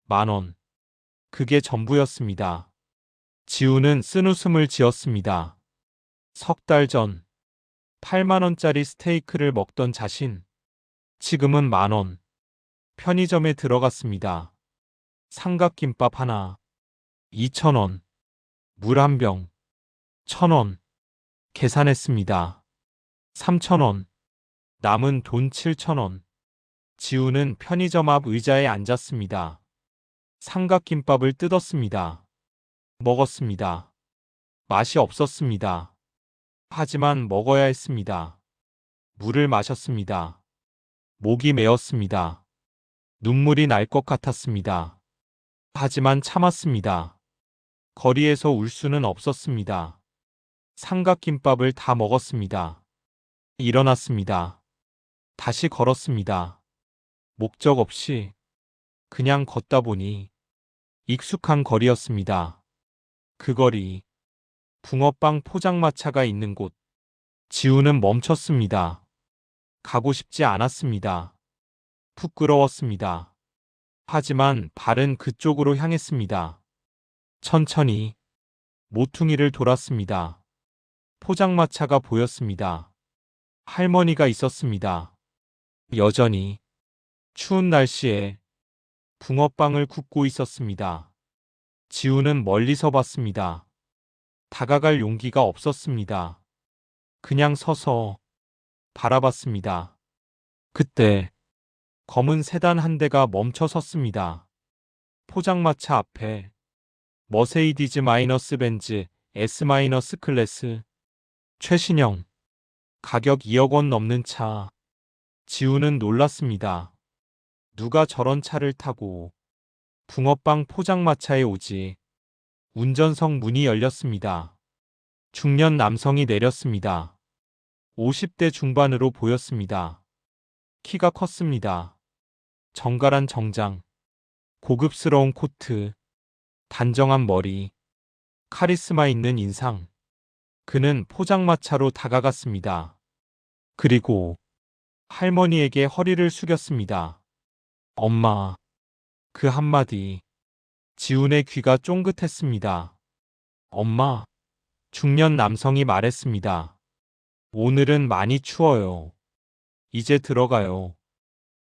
10,000원. 그게 전부였습니다. 지우는 쓴웃음을 지었습니다. 석 달 전 8만 원짜리 스테이크를 먹던 자신. 지금은 10,000원. 편의점에 들어갔습니다. 삼각김밥 하나, 2,000원. 물 한 병, 1,000원. 계산했습니다. 3,000원. 남은 돈 7,000원. 지우는 편의점 앞 의자에 앉았습니다. 삼각김밥을 뜯었습니다. 먹었습니다. 맛이 없었습니다. 하지만 먹어야 했습니다. 물을 마셨습니다. 목이 메었습니다. 눈물이 날 것 같았습니다. 하지만 참았습니다. 거리에서 울 수는 없었습니다. 삼각김밥을 다 먹었습니다. 일어났습니다. 다시 걸었습니다. 목적 없이 그냥 걷다 보니 익숙한 거리였습니다. 그 거리, 붕어빵 포장마차가 있는 곳. 지우는 멈췄습니다. 가고 싶지 않았습니다. 부끄러웠습니다. 하지만 발은 그쪽으로 향했습니다. 천천히 모퉁이를 돌았습니다. 포장마차가 보였습니다. 할머니가 있었습니다. 여전히 추운 날씨에 붕어빵을 굽고 있었습니다. 지우는 멀리서 봤습니다. 다가갈 용기가 없었습니다. 그냥 서서 바라봤습니다. 그때 검은 세단 한 대가 멈춰 섰습니다. 포장마차 앞에 머세이디즈-벤츠 S-클래스 최신형 가격 2억 원 넘는 차. 지우는 놀랐습니다. 누가 저런 차를 타고 붕어빵 포장마차에 오지? 운전석 문이 열렸습니다. 중년 남성이 내렸습니다. 50대 중반으로 보였습니다. 키가 컸습니다. 정갈한 정장, 고급스러운 코트, 단정한 머리, 카리스마 있는 인상. 그는 포장마차로 다가갔습니다. 그리고 할머니에게 허리를 숙였습니다. 엄마. 그 한마디. 지훈의 귀가 쫑긋했습니다. 엄마. 중년 남성이 말했습니다. 오늘은 많이 추워요. 이제 들어가요.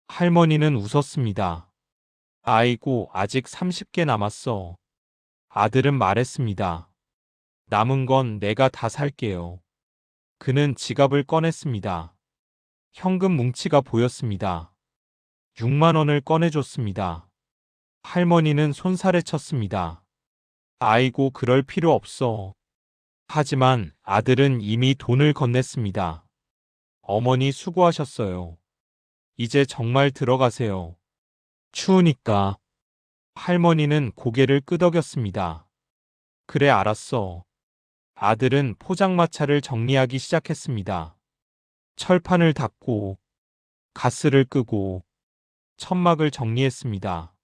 할머니는 웃었습니다. 아이고, 아직 30개 남았어. 아들은 말했습니다. 남은 건 내가 다 살게요. 그는 지갑을 꺼냈습니다. 현금 뭉치가 보였습니다. 6만 원을 꺼내줬습니다. 할머니는 손살에 쳤습니다. 아이고, 그럴 필요 없어. 하지만 아들은 이미 돈을 건넸습니다. 어머니 수고하셨어요. 이제 정말 들어가세요. 추우니까. 할머니는 고개를 끄덕였습니다. 그래, 알았어. 아들은 포장마차를 정리하기 시작했습니다. 철판을 닫고, 가스를 끄고, 천막을 정리했습니다.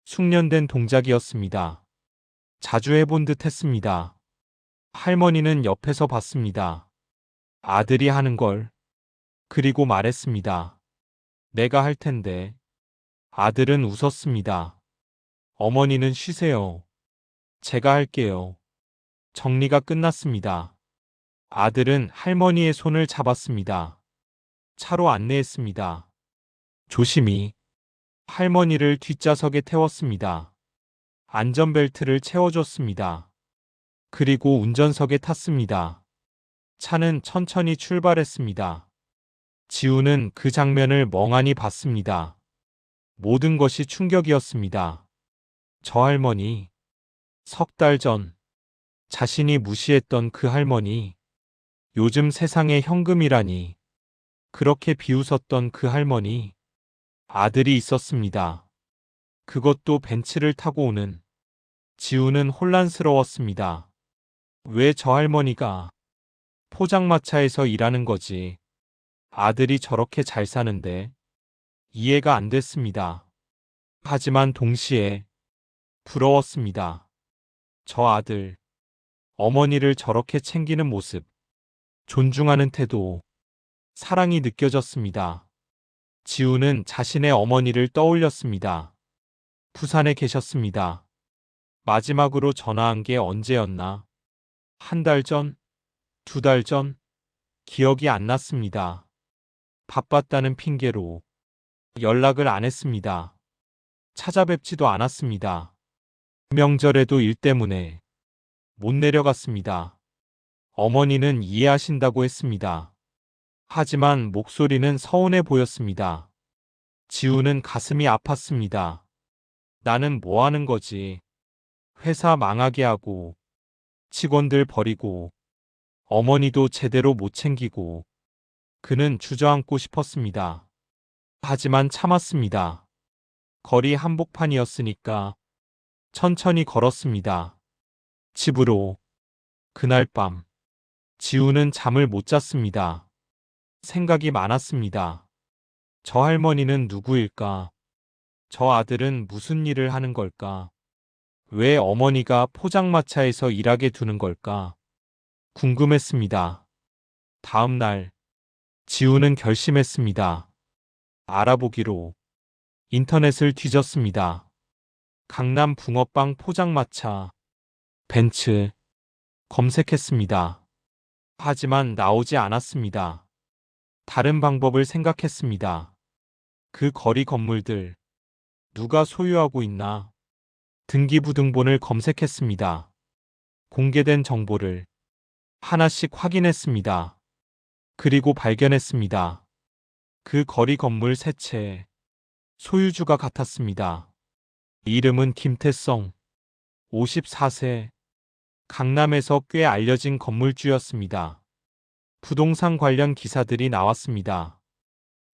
숙련된 동작이었습니다. 자주 해본 듯 했습니다. 할머니는 옆에서 봤습니다. 아들이 하는 걸. 그리고 말했습니다. 내가 할 텐데. 아들은 웃었습니다. 어머니는 쉬세요. 제가 할게요. 정리가 끝났습니다. 아들은 할머니의 손을 잡았습니다. 차로 안내했습니다. 조심히. 할머니를 뒷좌석에 태웠습니다. 안전벨트를 채워줬습니다. 그리고 운전석에 탔습니다. 차는 천천히 출발했습니다. 지우는 그 장면을 멍하니 봤습니다. 모든 것이 충격이었습니다. 저 할머니. 석 달 전 자신이 무시했던 그 할머니. 요즘 세상에 현금이라니. 그렇게 비웃었던 그 할머니. 아들이 있었습니다. 그것도 벤츠를 타고 오는. 지우는 혼란스러웠습니다. 왜 저 할머니가 포장마차에서 일하는 거지? 아들이 저렇게 잘 사는데. 이해가 안 됐습니다. 하지만 동시에 부러웠습니다. 저 아들, 어머니를 저렇게 챙기는 모습, 존중하는 태도, 사랑이 느껴졌습니다. 지우는 자신의 어머니를 떠올렸습니다. 부산에 계셨습니다. 마지막으로 전화한 게 언제였나? 한 달 전? 2달 전? 기억이 안 났습니다. 바빴다는 핑계로 연락을 안 했습니다. 찾아뵙지도 않았습니다. 명절에도 일 때문에 못 내려갔습니다. 어머니는 이해하신다고 했습니다. 하지만 목소리는 서운해 보였습니다. 지우는 가슴이 아팠습니다. 나는 뭐 하는 거지? 회사 망하게 하고, 직원들 버리고, 어머니도 제대로 못 챙기고. 그는 주저앉고 싶었습니다. 하지만 참았습니다. 거리 한복판이었으니까 천천히 걸었습니다. 집으로. 그날 밤 지우는 잠을 못 잤습니다. 생각이 많았습니다. 저 할머니는 누구일까? 저 아들은 무슨 일을 하는 걸까? 왜 어머니가 포장마차에서 일하게 두는 걸까? 궁금했습니다. 다음 날, 지우는 결심했습니다. 알아보기로 인터넷을 뒤졌습니다. 강남 붕어빵 포장마차, 벤츠, 검색했습니다. 하지만 나오지 않았습니다. 다른 방법을 생각했습니다. 그 거리 건물들, 누가 소유하고 있나? 등기부등본을 검색했습니다. 공개된 정보를 하나씩 확인했습니다. 그리고 발견했습니다. 그 거리 건물 세 채, 소유주가 같았습니다. 이름은 김태성, 54세, 강남에서 꽤 알려진 건물주였습니다. 부동산 관련 기사들이 나왔습니다.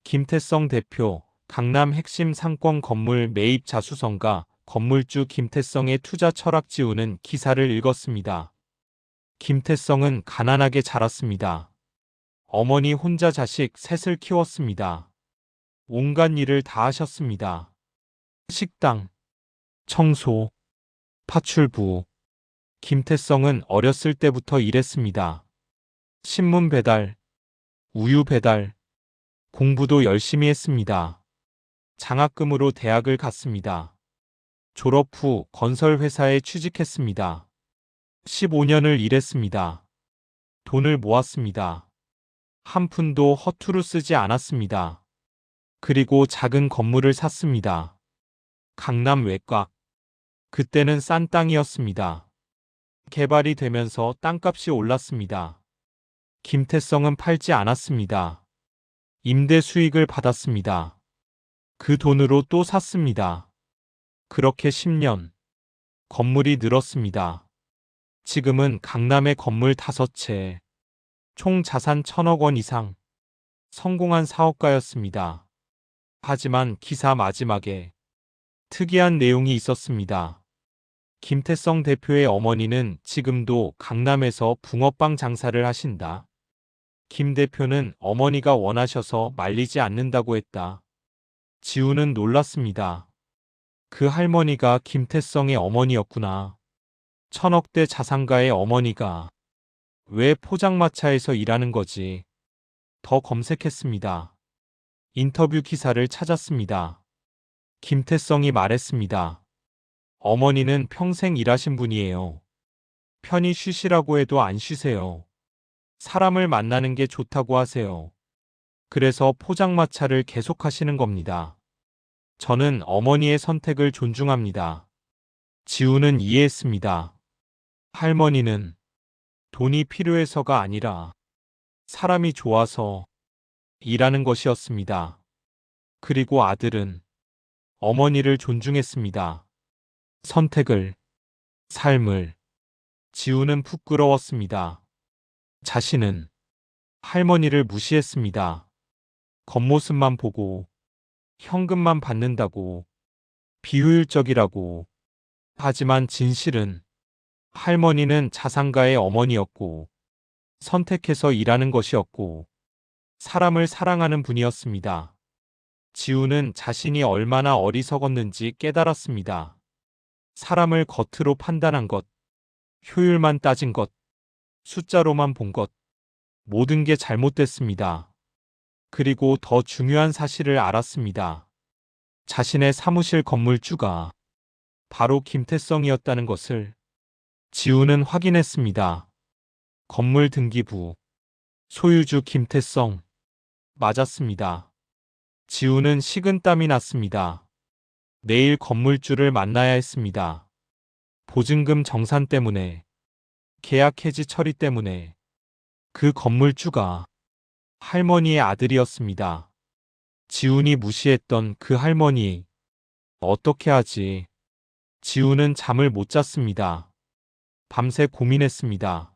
김태성 대표, 강남 핵심 상권 건물 매입 자수성가, 건물주 김태성의 투자 철학 지우는 기사를 읽었습니다. 김태성은 가난하게 자랐습니다. 어머니 혼자 자식 셋을 키웠습니다. 온갖 일을 다 하셨습니다. 식당, 청소, 파출부. 김태성은 어렸을 때부터 일했습니다. 신문 배달, 우유 배달, 공부도 열심히 했습니다. 장학금으로 대학을 갔습니다. 졸업 후 건설회사에 취직했습니다. 15년을 일했습니다. 돈을 모았습니다. 한 푼도 허투루 쓰지 않았습니다. 그리고 작은 건물을 샀습니다. 강남 외곽. 그때는 싼 땅이었습니다. 개발이 되면서 땅값이 올랐습니다. 김태성은 팔지 않았습니다. 임대 수익을 받았습니다. 그 돈으로 또 샀습니다. 그렇게 10년. 건물이 늘었습니다. 지금은 강남에 건물 5채, 총 자산 1,000억 원 이상. 성공한 사업가였습니다. 하지만 기사 마지막에 특이한 내용이 있었습니다. 김태성 대표의 어머니는 지금도 강남에서 붕어빵 장사를 하신다. 김 대표는 어머니가 원하셔서 말리지 않는다고 했다. 지우는 놀랐습니다. 그 할머니가 김태성의 어머니였구나. 1,000억대 자산가의 어머니가 왜 포장마차에서 일하는 거지? 더 검색했습니다. 인터뷰 기사를 찾았습니다. 김태성이 말했습니다. 어머니는 평생 일하신 분이에요. 편히 쉬시라고 해도 안 쉬세요. 사람을 만나는 게 좋다고 하세요. 그래서 포장마차를 계속하시는 겁니다. 저는 어머니의 선택을 존중합니다. 지우는 이해했습니다. 할머니는 돈이 필요해서가 아니라 사람이 좋아서 일하는 것이었습니다. 그리고 아들은 어머니를 존중했습니다. 선택을, 삶을. 지우는 부끄러웠습니다. 자신은 할머니를 무시했습니다. 겉모습만 보고 현금만 받는다고, 비효율적이라고. 하지만 진실은 할머니는 자산가의 어머니였고, 선택해서 일하는 것이었고, 사람을 사랑하는 분이었습니다. 지우는 자신이 얼마나 어리석었는지 깨달았습니다. 사람을 겉으로 판단한 것, 효율만 따진 것, 숫자로만 본 것, 모든 게 잘못됐습니다. 그리고 더 중요한 사실을 알았습니다. 자신의 사무실 건물주가 바로 김태성이었다는 것을 지우는 확인했습니다. 건물 등기부, 소유주 김태성. 맞았습니다. 지우는 식은땀이 났습니다. 내일 건물주를 만나야 했습니다. 보증금 정산 때문에, 계약 해지 처리 때문에. 그 건물주가 할머니의 아들이었습니다. 지훈이 무시했던 그 할머니. 어떻게 하지? 지훈은 잠을 못 잤습니다. 밤새 고민했습니다.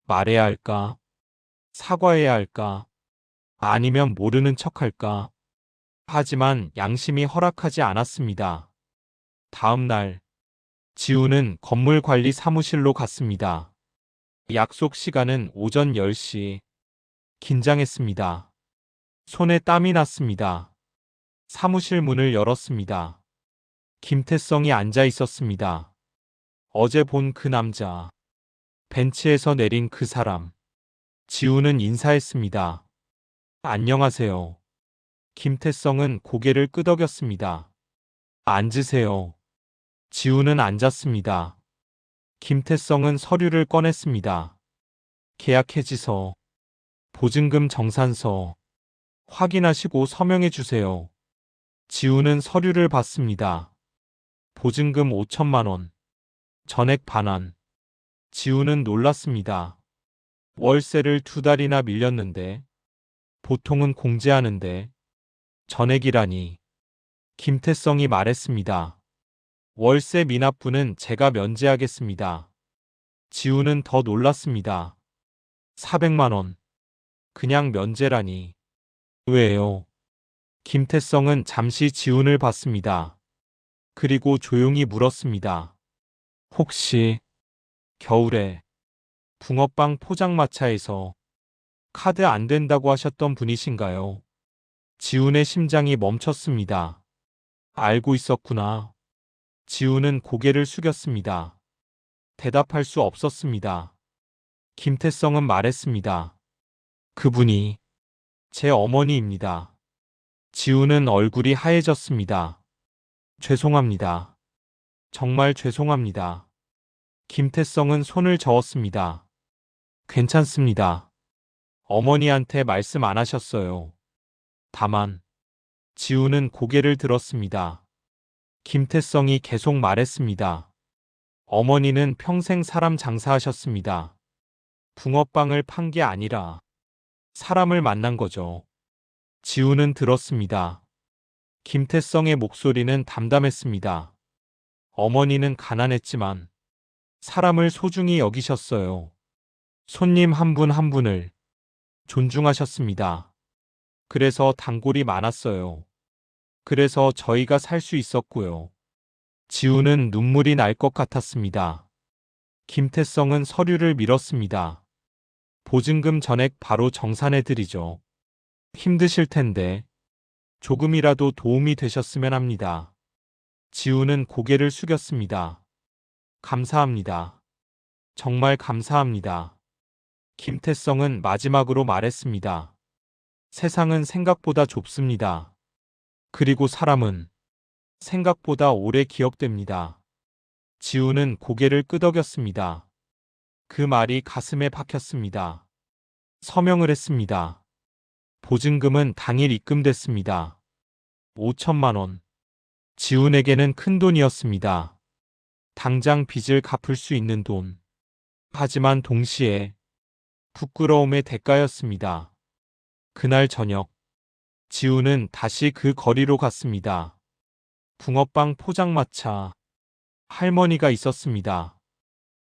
말해야 할까? 사과해야 할까? 아니면 모르는 척할까? 하지만 양심이 허락하지 않았습니다. 다음 날, 지훈은 건물관리 사무실로 갔습니다. 약속 시간은 오전 10시. 긴장했습니다. 손에 땀이 났습니다. 사무실 문을 열었습니다. 김태성이 앉아 있었습니다. 어제 본 그 남자. 벤치에서 내린 그 사람. 지우는 인사했습니다. 안녕하세요. 김태성은 고개를 끄덕였습니다. 앉으세요. 지우는 앉았습니다. 김태성은 서류를 꺼냈습니다. 계약 해지서, 보증금 정산서, 확인하시고 서명해 주세요. 지우는 서류를 받습니다. 보증금 5천만 원, 전액 반환. 지우는 놀랐습니다. 월세를 2달이나 밀렸는데, 보통은 공제하는데, 전액이라니. 김태성이 말했습니다. 월세 미납부는 제가 면제하겠습니다. 지우는 더 놀랐습니다. 400만 원. 그냥 면제라니. 왜요? 김태성은 잠시 지훈을 봤습니다. 그리고 조용히 물었습니다. 혹시 겨울에 붕어빵 포장마차에서 카드 안 된다고 하셨던 분이신가요? 지훈의 심장이 멈췄습니다. 알고 있었구나. 지훈은 고개를 숙였습니다. 대답할 수 없었습니다. 김태성은 말했습니다. 그분이 제 어머니입니다. 지훈은 얼굴이 하얘졌습니다. 죄송합니다. 정말 죄송합니다. 김태성은 손을 저었습니다. 괜찮습니다. 어머니한테 말씀 안 하셨어요. 다만, 지훈은 고개를 들었습니다. 김태성이 계속 말했습니다. 어머니는 평생 사람 장사하셨습니다. 붕어빵을 판 게 아니라 사람을 만난 거죠. 지훈은 들었습니다. 김태성의 목소리는 담담했습니다. 어머니는 가난했지만 사람을 소중히 여기셨어요. 손님 한 분 한 분을 존중하셨습니다. 그래서 단골이 많았어요. 그래서 저희가 살 수 있었고요. 지우는 눈물이 날 것 같았습니다. 김태성은 서류를 밀었습니다. 보증금 전액 바로 정산해드리죠. 힘드실 텐데 조금이라도 도움이 되셨으면 합니다. 지우는 고개를 숙였습니다. 감사합니다. 정말 감사합니다. 김태성은 마지막으로 말했습니다. 세상은 생각보다 좁습니다. 그리고 사람은 생각보다 오래 기억됩니다. 지우는 고개를 끄덕였습니다. 그 말이 가슴에 박혔습니다. 서명을 했습니다. 보증금은 당일 입금됐습니다. 5천만 원. 지훈에게는 큰 돈이었습니다. 당장 빚을 갚을 수 있는 돈. 하지만 동시에 부끄러움의 대가였습니다. 그날 저녁, 지훈은 다시 그 거리로 갔습니다. 붕어빵 포장마차. 할머니가 있었습니다.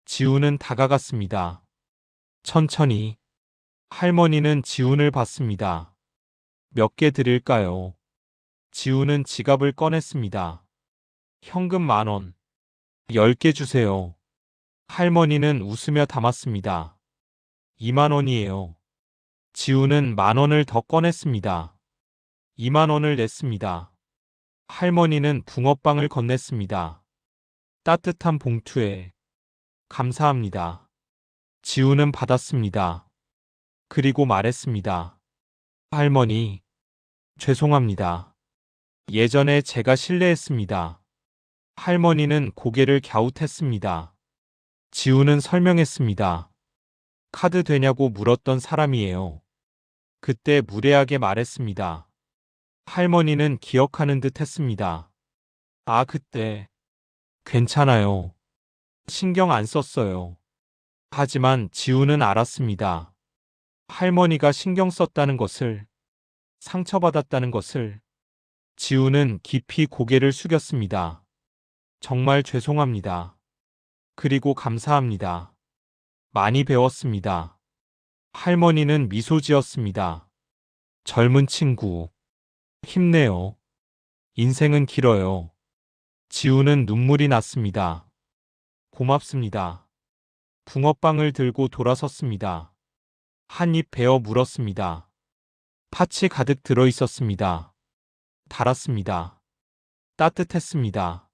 지훈은 다가갔습니다. 천천히. 할머니는 지훈을 봤습니다. 몇 개 드릴까요? 지훈은 지갑을 꺼냈습니다. 현금 10,000원. 10개 주세요. 할머니는 웃으며 담았습니다. 2만 원이에요. 지훈은 10,000원을 더 꺼냈습니다. 2만 원을 냈습니다. 할머니는 붕어빵을 건넸습니다. 따뜻한 봉투에. 감사합니다. 지훈은 받았습니다. 그리고 말했습니다. 할머니, 죄송합니다. 예전에 제가 실례했습니다. 할머니는 고개를 갸웃했습니다. 지훈은 설명했습니다. 카드 되냐고 물었던 사람이에요. 그때 무례하게 말했습니다. 할머니는 기억하는 듯 했습니다. 아, 그때. 괜찮아요. 신경 안 썼어요. 하지만 지훈은 알았습니다. 할머니가 신경 썼다는 것을, 상처받았다는 것을. 지훈은 깊이 고개를 숙였습니다. 정말 죄송합니다. 그리고 감사합니다. 많이 배웠습니다. 할머니는 미소 지었습니다. 젊은 친구, 힘내요. 인생은 길어요. 지훈은 눈물이 났습니다. 고맙습니다. 붕어빵을 들고 돌아섰습니다. 한 입 베어 물었습니다. 팥이 가득 들어 있었습니다. 달았습니다. 따뜻했습니다.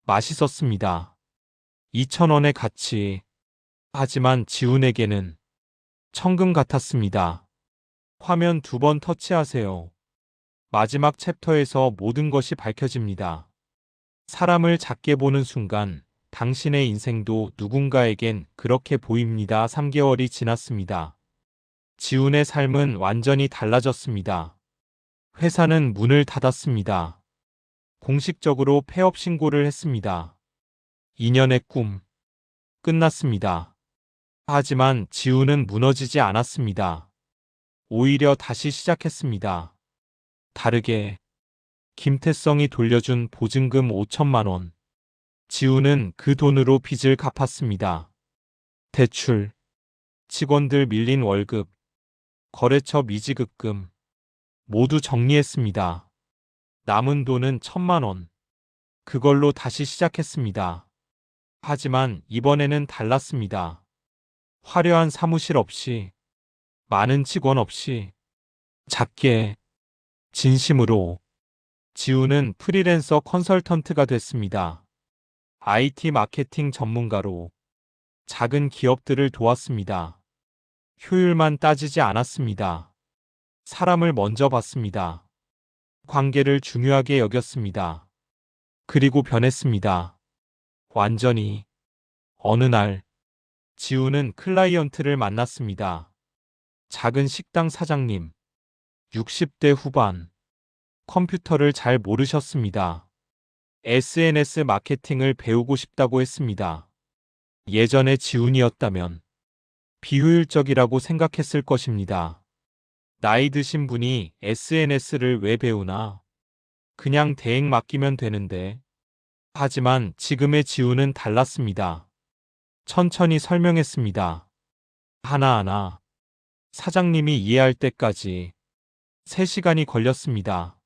맛있었습니다. 2,000원의 가치. 하지만 지훈에게는 천금 같았습니다. 화면 2번 터치하세요. 마지막 챕터에서 모든 것이 밝혀집니다. 사람을 작게 보는 순간 당신의 인생도 누군가에겐 그렇게 보입니다. 3개월이 지났습니다. 지훈의 삶은 완전히 달라졌습니다. 회사는 문을 닫았습니다. 공식적으로 폐업 신고를 했습니다. 2년의 꿈 끝났습니다. 하지만 지훈은 무너지지 않았습니다. 오히려 다시 시작했습니다. 다르게 김태성이 돌려준 보증금 5천만 원. 지훈은 그 돈으로 빚을 갚았습니다. 대출, 직원들 밀린 월급, 거래처 미지급금 모두 정리했습니다. 남은 돈은 1,000만 원. 그걸로 다시 시작했습니다. 하지만 이번에는 달랐습니다. 화려한 사무실 없이, 많은 직원 없이, 작게, 진심으로 지훈은 프리랜서 컨설턴트가 됐습니다. IT 마케팅 전문가로 작은 기업들을 도왔습니다. 효율만 따지지 않았습니다. 사람을 먼저 봤습니다. 관계를 중요하게 여겼습니다. 그리고 변했습니다. 완전히. 어느 날, 지훈은 클라이언트를 만났습니다. 작은 식당 사장님, 60대 후반. 컴퓨터를 잘 모르셨습니다. SNS 마케팅을 배우고 싶다고 했습니다. 예전에 지훈이었다면 비효율적이라고 생각했을 것입니다. 나이 드신 분이 SNS를 왜 배우나? 그냥 대행 맡기면 되는데. 하지만 지금의 지훈은 달랐습니다. 천천히 설명했습니다. 하나하나. 사장님이 이해할 때까지 3시간이 걸렸습니다.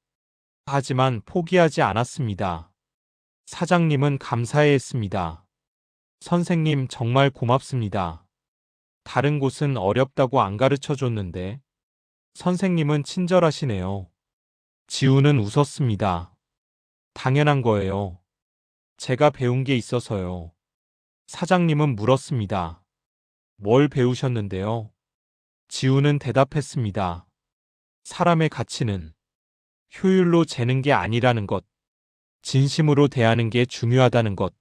하지만 포기하지 않았습니다. 사장님은 감사해했습니다. 선생님 정말 고맙습니다. 다른 곳은 어렵다고 안 가르쳐 줬는데 선생님은 친절하시네요. 지훈은 웃었습니다. 당연한 거예요. 제가 배운 게 있어서요. 사장님은 물었습니다. 뭘 배우셨는데요? 지훈은 대답했습니다. 사람의 가치는 효율로 재는 게 아니라는 것. 진심으로 대하는 게 중요하다는 것.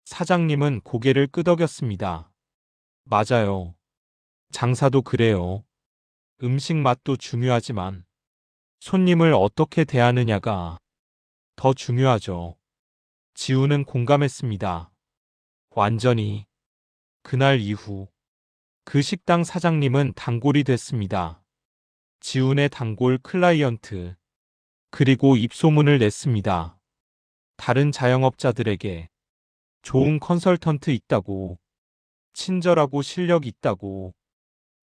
사장님은 고개를 끄덕였습니다. 맞아요. 장사도 그래요. 음식 맛도 중요하지만 손님을 어떻게 대하느냐가 더 중요하죠. 지훈은 공감했습니다. 완전히. 그날 이후 그 식당 사장님은 단골이 됐습니다. 지훈의 단골 클라이언트. 그리고 입소문을 냈습니다. 다른 자영업자들에게 좋은 컨설턴트 있다고, 친절하고 실력 있다고.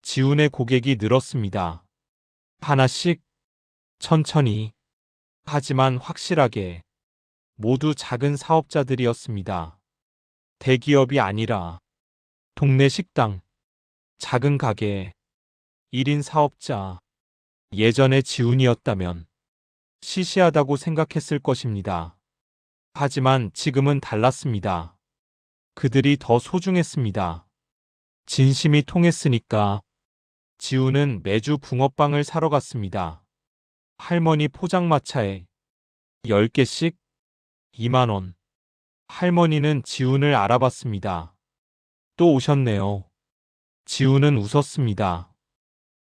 지훈의 고객이 늘었습니다. 하나씩, 천천히, 하지만 확실하게. 모두 작은 사업자들이었습니다. 대기업이 아니라 동네 식당, 작은 가게, 1인 사업자. 예전의 지훈이었다면 시시하다고 생각했을 것입니다. 하지만 지금은 달랐습니다. 그들이 더 소중했습니다. 진심이 통했으니까. 지훈은 매주 붕어빵을 사러 갔습니다. 할머니 포장마차에 10개씩 2만 원. 할머니는 지훈을 알아봤습니다. 또 오셨네요. 지훈은 웃었습니다.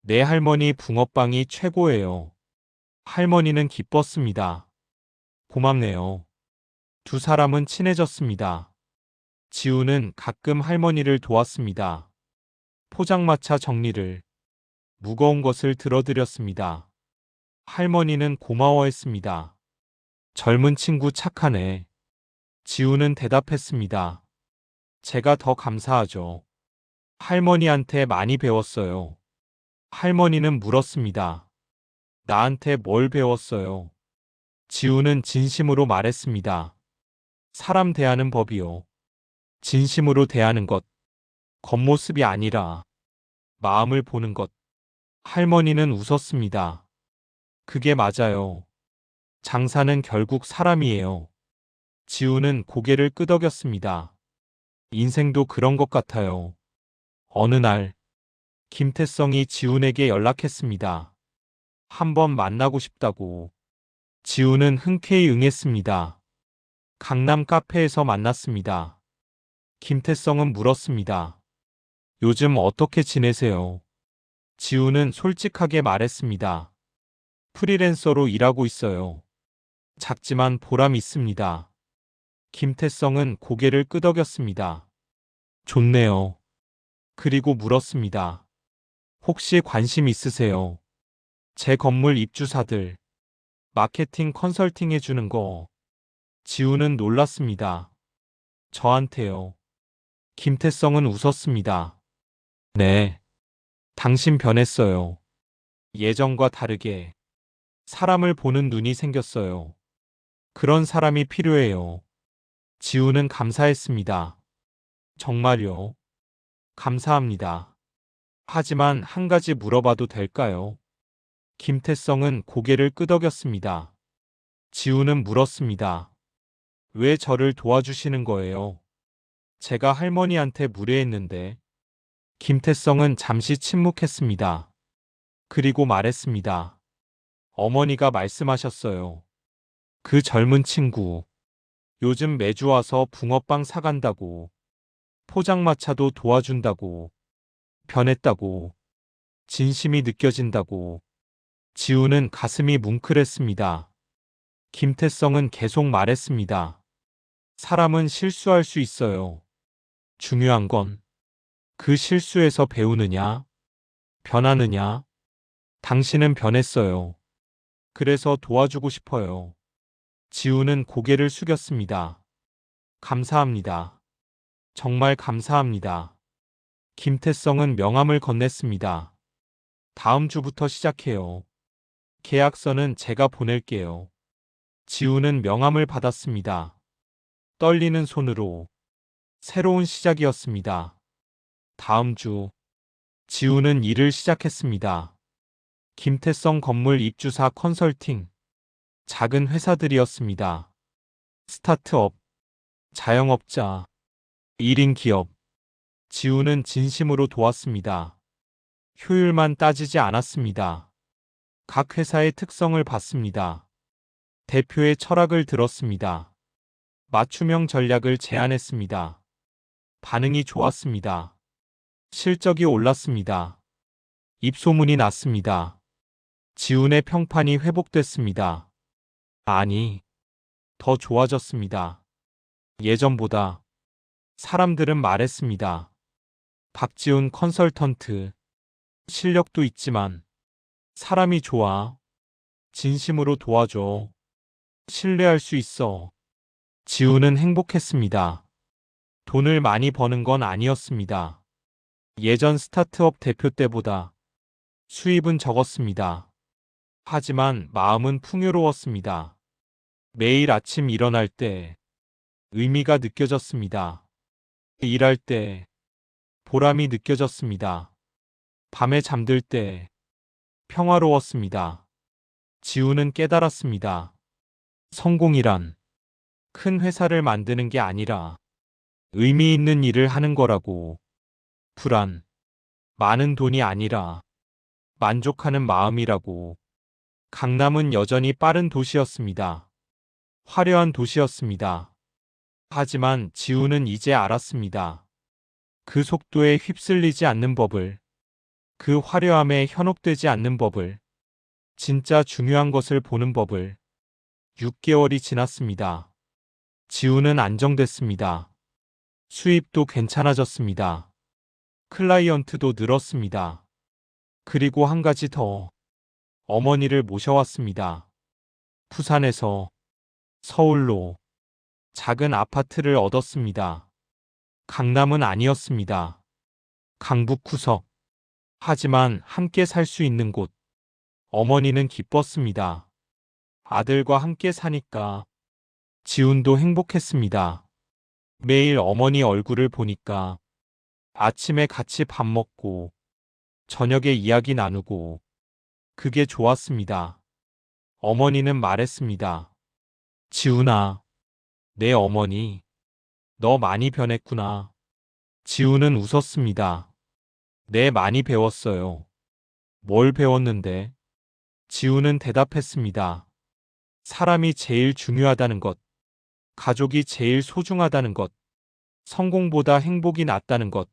내 할머니 붕어빵이 최고예요. 할머니는 기뻤습니다. 고맙네요. 두 사람은 친해졌습니다. 지훈은 가끔 할머니를 도왔습니다. 포장마차 정리를, 무거운 것을 들어드렸습니다. 할머니는 고마워했습니다. 젊은 친구 착하네. 지훈은 대답했습니다. 제가 더 감사하죠. 할머니한테 많이 배웠어요. 할머니는 물었습니다. 나한테 뭘 배웠어요? 지훈은 진심으로 말했습니다. 사람 대하는 법이요. 진심으로 대하는 것. 겉모습이 아니라 마음을 보는 것. 할머니는 웃었습니다. 그게 맞아요. 장사는 결국 사람이에요. 지우는 고개를 끄덕였습니다. 인생도 그런 것 같아요. 어느 날, 김태성이 지훈에게 연락했습니다. 한번 만나고 싶다고. 지훈은 흔쾌히 응했습니다. 강남 카페에서 만났습니다. 김태성은 물었습니다. 요즘 어떻게 지내세요? 지훈은 솔직하게 말했습니다. 프리랜서로 일하고 있어요. 작지만 보람 있습니다. 김태성은 고개를 끄덕였습니다. 좋네요. 그리고 물었습니다. 혹시 관심 있으세요? 제 건물 입주사들 마케팅 컨설팅 해주는 거. 지우는 놀랐습니다. 저한테요. 김태성은 웃었습니다. 네. 당신 변했어요. 예전과 다르게 사람을 보는 눈이 생겼어요. 그런 사람이 필요해요. 지우는 감사했습니다. 정말요? 감사합니다. 하지만 한 가지 물어봐도 될까요? 김태성은 고개를 끄덕였습니다. 지우는 물었습니다. 왜 저를 도와주시는 거예요? 제가 할머니한테 무례했는데. 김태성은 잠시 침묵했습니다. 그리고 말했습니다. 어머니가 말씀하셨어요. 그 젊은 친구, 요즘 매주 와서 붕어빵 사간다고, 포장마차도 도와준다고, 변했다고, 진심이 느껴진다고. 지우는 가슴이 뭉클했습니다. 김태성은 계속 말했습니다. 사람은 실수할 수 있어요. 중요한 건 그 실수에서 배우느냐, 변하느냐. 당신은 변했어요. 그래서 도와주고 싶어요. 지우는 고개를 숙였습니다. 감사합니다. 정말 감사합니다. 김태성은 명함을 건넸습니다. 다음 주부터 시작해요. 계약서는 제가 보낼게요. 지우는 명함을 받았습니다. 떨리는 손으로. 새로운 시작이었습니다. 다음 주, 지우는 일을 시작했습니다. 김태성 건물 입주사 컨설팅. 작은 회사들이었습니다. 스타트업, 자영업자, 1인 기업. 지우는 진심으로 도왔습니다. 효율만 따지지 않았습니다. 각 회사의 특성을 봤습니다. 대표의 철학을 들었습니다. 맞춤형 전략을 제안했습니다. 반응이 좋았습니다. 실적이 올랐습니다. 입소문이 났습니다. 지훈의 평판이 회복됐습니다. 아니, 더 좋아졌습니다. 예전보다. 사람들은 말했습니다. 박지훈 컨설턴트. 실력도 있지만 사람이 좋아. 진심으로 도와줘. 신뢰할 수 있어. 지훈은 행복했습니다. 돈을 많이 버는 건 아니었습니다. 예전 스타트업 대표 때보다 수입은 적었습니다. 하지만 마음은 풍요로웠습니다. 매일 아침 일어날 때 의미가 느껴졌습니다. 일할 때 보람이 느껴졌습니다. 밤에 잠들 때 평화로웠습니다. 지우는 깨달았습니다. 성공이란 큰 회사를 만드는 게 아니라 의미 있는 일을 하는 거라고. 불안, 많은 돈이 아니라 만족하는 마음이라고. 강남은 여전히 빠른 도시였습니다. 화려한 도시였습니다. 하지만 지우는 이제 알았습니다. 그 속도에 휩쓸리지 않는 법을, 그 화려함에 현혹되지 않는 법을, 진짜 중요한 것을 보는 법을. 6개월이 지났습니다. 지우는 안정됐습니다. 수입도 괜찮아졌습니다. 클라이언트도 늘었습니다. 그리고 한 가지 더. 어머니를 모셔왔습니다. 부산에서 서울로 작은 아파트를 얻었습니다. 강남은 아니었습니다. 강북 구석. 하지만 함께 살 수 있는 곳. 어머니는 기뻤습니다. 아들과 함께 사니까. 지훈도 행복했습니다. 매일 어머니 얼굴을 보니까 아침에 같이 밥 먹고 저녁에 이야기 나누고 그게 좋았습니다. 어머니는 말했습니다. 지훈아, 내 어머니, 너 많이 변했구나. 지훈은 웃었습니다. 네, 많이 배웠어요. 뭘 배웠는데? 지훈은 대답했습니다. 사람이 제일 중요하다는 것, 가족이 제일 소중하다는 것, 성공보다 행복이 낫다는 것.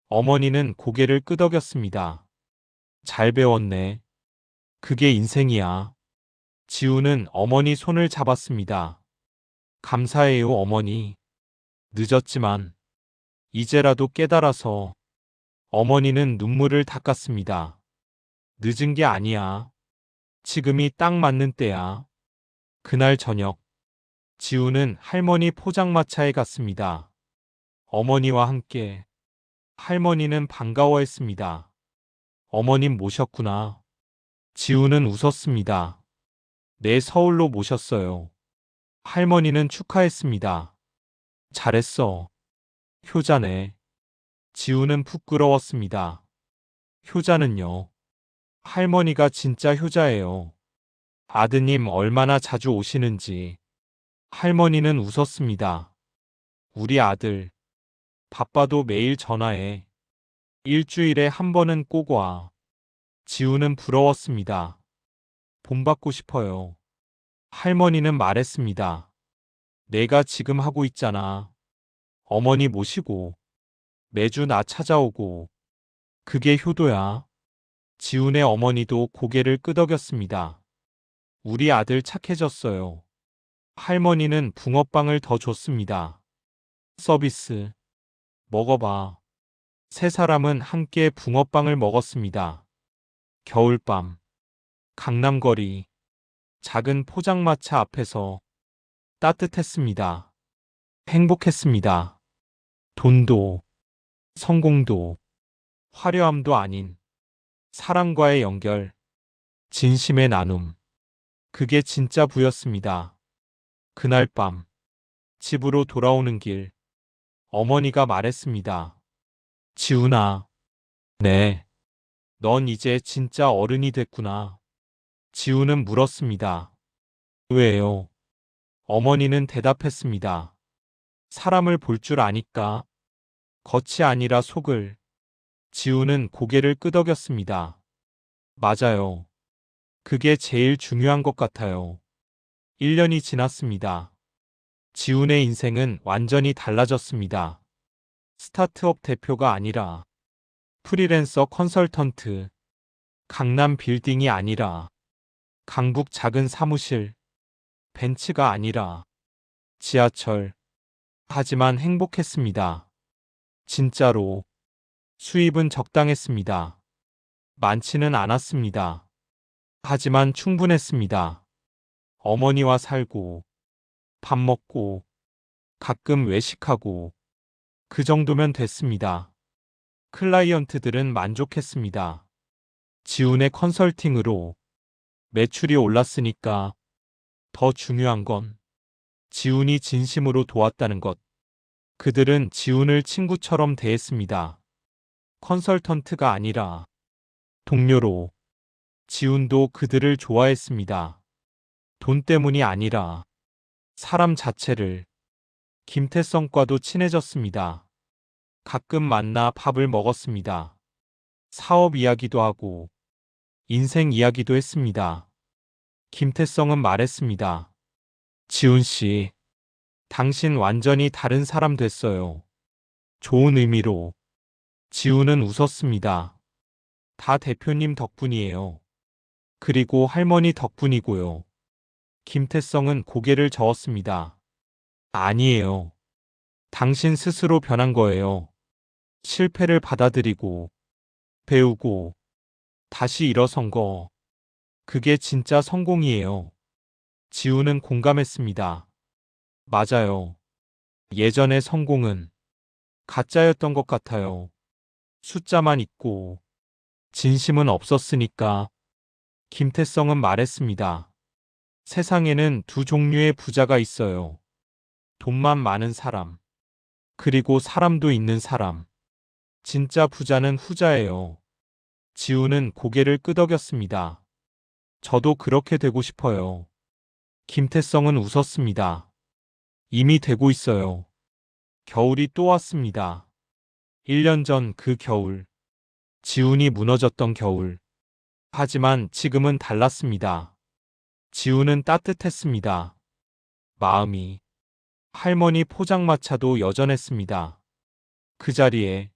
어머니는 고개를 끄덕였습니다. 잘 배웠네. 그게 인생이야. 지우는 어머니 손을 잡았습니다. 감사해요, 어머니. 늦었지만 이제라도 깨달아서. 어머니는 눈물을 닦았습니다. 늦은 게 아니야. 지금이 딱 맞는 때야. 그날 저녁, 지우는 할머니 포장마차에 갔습니다. 어머니와 함께. 할머니는 반가워했습니다. 어머님 모셨구나. 지우는 웃었습니다. 네, 서울로 모셨어요. 할머니는 축하했습니다. 잘했어. 효자네. 지우는 부끄러웠습니다. 효자는요? 할머니가 진짜 효자예요. 아드님 얼마나 자주 오시는지. 할머니는 웃었습니다. 우리 아들. 바빠도 매일 전화해. 일주일에 한 번은 꼭 와. 지우는 부러웠습니다. 본받고 싶어요. 할머니는 말했습니다. 내가 지금 하고 있잖아. 어머니 모시고 매주 나 찾아오고. 그게 효도야. 지훈의 어머니도 고개를 끄덕였습니다. 우리 아들 착해졌어요. 할머니는 붕어빵을 더 줬습니다. 서비스. 먹어봐. 세 사람은 함께 붕어빵을 먹었습니다. 겨울밤. 강남거리. 작은 포장마차 앞에서 따뜻했습니다. 행복했습니다. 돈도, 성공도, 화려함도 아닌 사랑과의 연결, 진심의 나눔. 그게 진짜 부였습니다. 그날 밤, 집으로 돌아오는 길, 어머니가 말했습니다. 지훈아, 네, 넌 이제 진짜 어른이 됐구나. 지훈은 물었습니다. 왜요? 어머니는 대답했습니다. 사람을 볼 줄 아니까. 겉이 아니라 속을. 지훈은 고개를 끄덕였습니다. 맞아요. 그게 제일 중요한 것 같아요. 1년이 지났습니다. 지훈의 인생은 완전히 달라졌습니다. 스타트업 대표가 아니라 프리랜서 컨설턴트, 강남 빌딩이 아니라 강북 작은 사무실, 벤츠가 아니라 지하철. 하지만 행복했습니다. 진짜로. 수입은 적당했습니다. 많지는 않았습니다. 하지만 충분했습니다. 어머니와 살고, 밥 먹고, 가끔 외식하고, 그 정도면 됐습니다. 클라이언트들은 만족했습니다. 지훈의 컨설팅으로 매출이 올랐으니까. 더 중요한 건 지훈이 진심으로 도왔다는 것. 그들은 지훈을 친구처럼 대했습니다. 컨설턴트가 아니라 동료로. 지훈도 그들을 좋아했습니다. 돈 때문이 아니라 사람 자체를. 김태성과도 친해졌습니다. 가끔 만나 밥을 먹었습니다. 사업 이야기도 하고 인생 이야기도 했습니다. 김태성은 말했습니다. 지훈 씨, 당신 완전히 다른 사람 됐어요. 좋은 의미로. 지훈은 웃었습니다. 다 대표님 덕분이에요. 그리고 할머니 덕분이고요. 김태성은 고개를 저었습니다. 아니에요. 당신 스스로 변한 거예요. 실패를 받아들이고, 배우고, 다시 일어선 거. 그게 진짜 성공이에요. 지훈은 공감했습니다. 맞아요. 예전의 성공은 가짜였던 것 같아요. 숫자만 있고, 진심은 없었으니까. 김태성은 말했습니다. 세상에는 두 종류의 부자가 있어요. 돈만 많은 사람, 그리고 사람도 있는 사람. 진짜 부자는 후자예요. 지우는 고개를 끄덕였습니다. 저도 그렇게 되고 싶어요. 김태성은 웃었습니다. 이미 되고 있어요. 겨울이 또 왔습니다. 1년 전 그 겨울. 지훈이 무너졌던 겨울. 하지만 지금은 달랐습니다. 지훈은 따뜻했습니다. 마음이. 할머니 포장마차도 여전했습니다. 그 자리에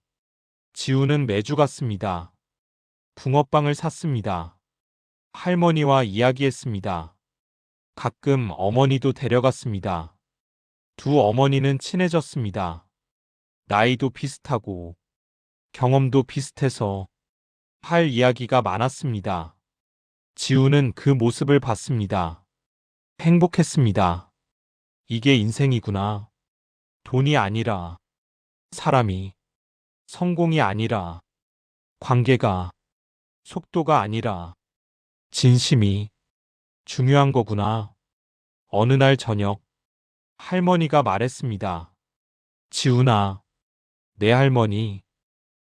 지훈은 매주 갔습니다. 붕어빵을 샀습니다. 할머니와 이야기했습니다. 가끔 어머니도 데려갔습니다. 두 어머니는 친해졌습니다. 나이도 비슷하고 경험도 비슷해서 할 이야기가 많았습니다. 지우는 그 모습을 봤습니다. 행복했습니다. 이게 인생이구나. 돈이 아니라, 사람이, 성공이 아니라, 관계가, 속도가 아니라, 진심이 중요한 거구나. 어느 날 저녁, 할머니가 말했습니다. 지훈아, 내 할머니,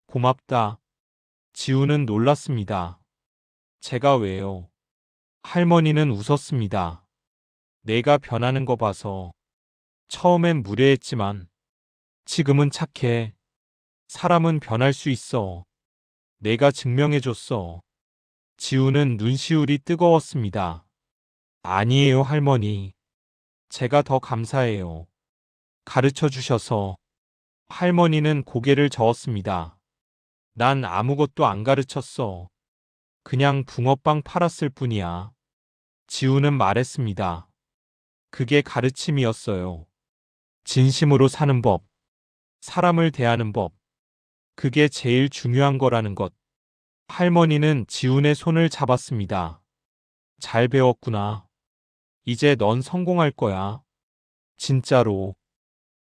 고맙다. 지훈은 놀랐습니다. 제가 왜요? 할머니는 웃었습니다. 내가 변하는 거 봐서 처음엔 무례했지만 지금은 착해. 사람은 변할 수 있어. 내가 증명해줬어. 지우는 눈시울이 뜨거웠습니다. 아니에요, 할머니. 제가 더 감사해요. 가르쳐 주셔서. 할머니는 고개를 저었습니다. 난 아무것도 안 가르쳤어. 그냥 붕어빵 팔았을 뿐이야. 지우는 말했습니다. 그게 가르침이었어요. 진심으로 사는 법, 사람을 대하는 법. 그게 제일 중요한 거라는 것. 할머니는 지훈의 손을 잡았습니다. 잘 배웠구나. 이제 넌 성공할 거야. 진짜로.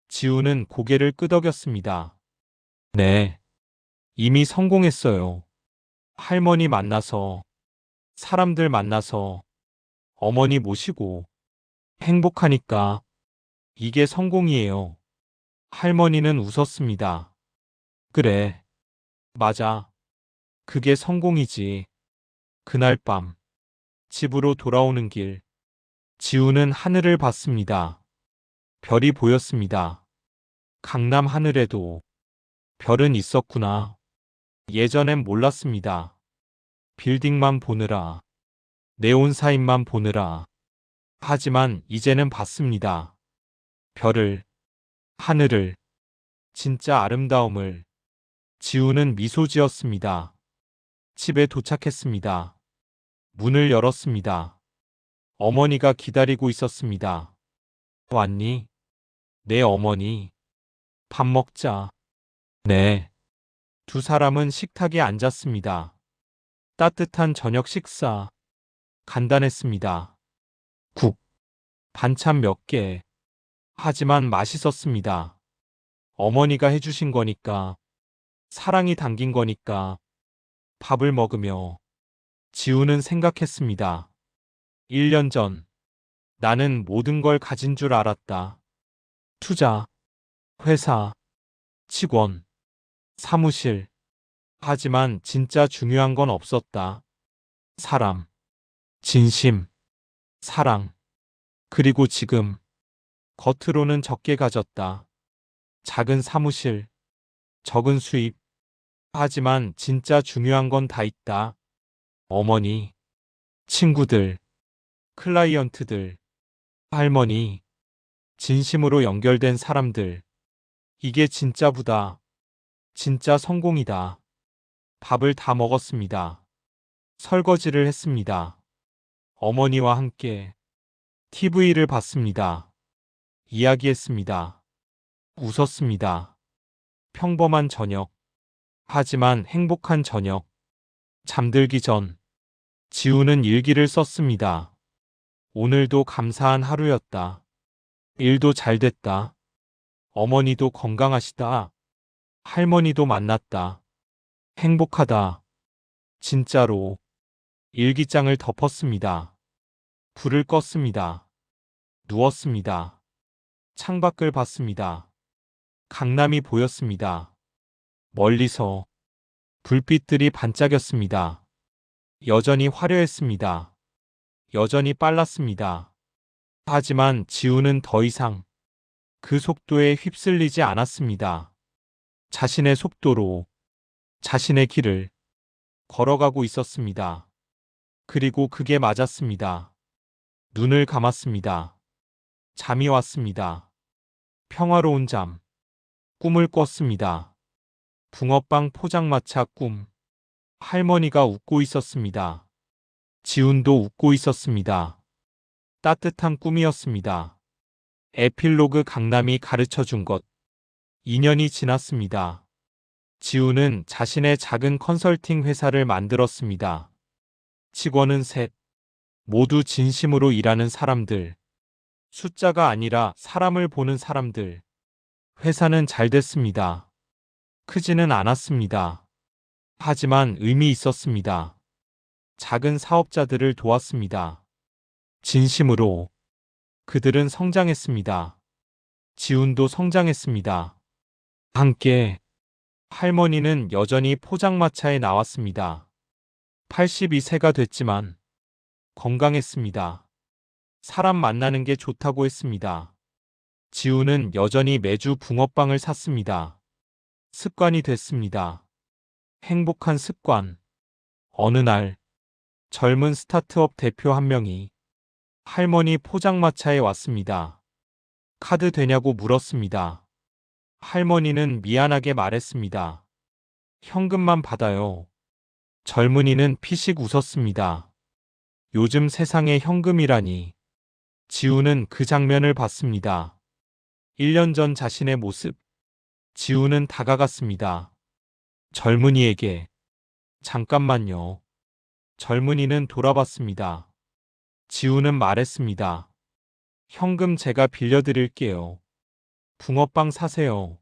지훈은 고개를 끄덕였습니다. 네. 이미 성공했어요. 할머니 만나서, 사람들 만나서, 어머니 모시고, 행복하니까. 이게 성공이에요. 할머니는 웃었습니다. 그래. 맞아. 그게 성공이지. 그날 밤, 집으로 돌아오는 길, 지우는 하늘을 봤습니다. 별이 보였습니다. 강남 하늘에도 별은 있었구나. 예전엔 몰랐습니다. 빌딩만 보느라, 네온 사인만 보느라. 하지만 이제는 봤습니다. 별을, 하늘을, 진짜 아름다움을. 지우는 미소 지었습니다. 집에 도착했습니다. 문을 열었습니다. 어머니가 기다리고 있었습니다. 왔니? 네, 어머니. 밥 먹자. 네. 두 사람은 식탁에 앉았습니다. 따뜻한 저녁 식사. 간단했습니다. 국, 반찬 몇 개. 하지만 맛있었습니다. 어머니가 해주신 거니까, 사랑이 담긴 거니까. 밥을 먹으며 지우는 생각했습니다. 1년 전, 나는 모든 걸 가진 줄 알았다. 투자, 회사, 직원, 사무실. 하지만 진짜 중요한 건 없었다. 사람, 진심, 사랑. 그리고 지금, 겉으로는 적게 가졌다. 작은 사무실, 적은 수입. 하지만 진짜 중요한 건 다 있다. 어머니, 친구들, 클라이언트들, 할머니, 진심으로 연결된 사람들. 이게 진짜 부다. 진짜 성공이다. 밥을 다 먹었습니다. 설거지를 했습니다. 어머니와 함께 TV를 봤습니다. 이야기했습니다. 웃었습니다. 평범한 저녁. 하지만 행복한 저녁. 잠들기 전 지우는 일기를 썼습니다. 오늘도 감사한 하루였다. 일도 잘 됐다. 어머니도 건강하시다. 할머니도 만났다. 행복하다. 진짜로. 일기장을 덮었습니다. 불을 껐습니다. 누웠습니다. 창밖을 봤습니다. 강남이 보였습니다. 멀리서 불빛들이 반짝였습니다. 여전히 화려했습니다. 여전히 빨랐습니다. 하지만 지우는 더 이상 그 속도에 휩쓸리지 않았습니다. 자신의 속도로 자신의 길을 걸어가고 있었습니다. 그리고 그게 맞았습니다. 눈을 감았습니다. 잠이 왔습니다. 평화로운 잠. 꿈을 꿨습니다. 붕어빵 포장마차 꿈. 할머니가 웃고 있었습니다. 지훈도 웃고 있었습니다. 따뜻한 꿈이었습니다. 에필로그 강남이 가르쳐 준 것. 2년이 지났습니다. 지훈은 자신의 작은 컨설팅 회사를 만들었습니다. 직원은 셋. 모두 진심으로 일하는 사람들. 숫자가 아니라 사람을 보는 사람들. 회사는 잘 됐습니다. 크지는 않았습니다. 하지만 의미 있었습니다. 작은 사업자들을 도왔습니다. 진심으로. 그들은 성장했습니다. 지훈도 성장했습니다. 함께. 할머니는 여전히 포장마차에 나왔습니다. 82세가 됐지만 건강했습니다. 사람 만나는 게 좋다고 했습니다. 지훈은 여전히 매주 붕어빵을 샀습니다. 습관이 됐습니다. 행복한 습관. 어느 날 젊은 스타트업 대표 한 명이 할머니 포장마차에 왔습니다. 카드 되냐고 물었습니다. 할머니는 미안하게 말했습니다. 현금만 받아요. 젊은이는 피식 웃었습니다. 요즘 세상에 현금이라니. 지우는 그 장면을 봤습니다. 1년 전 자신의 모습. 지우는 다가갔습니다. 젊은이에게. 잠깐만요. 젊은이는 돌아봤습니다. 지우는 말했습니다. 현금 제가 빌려드릴게요. 붕어빵 사세요.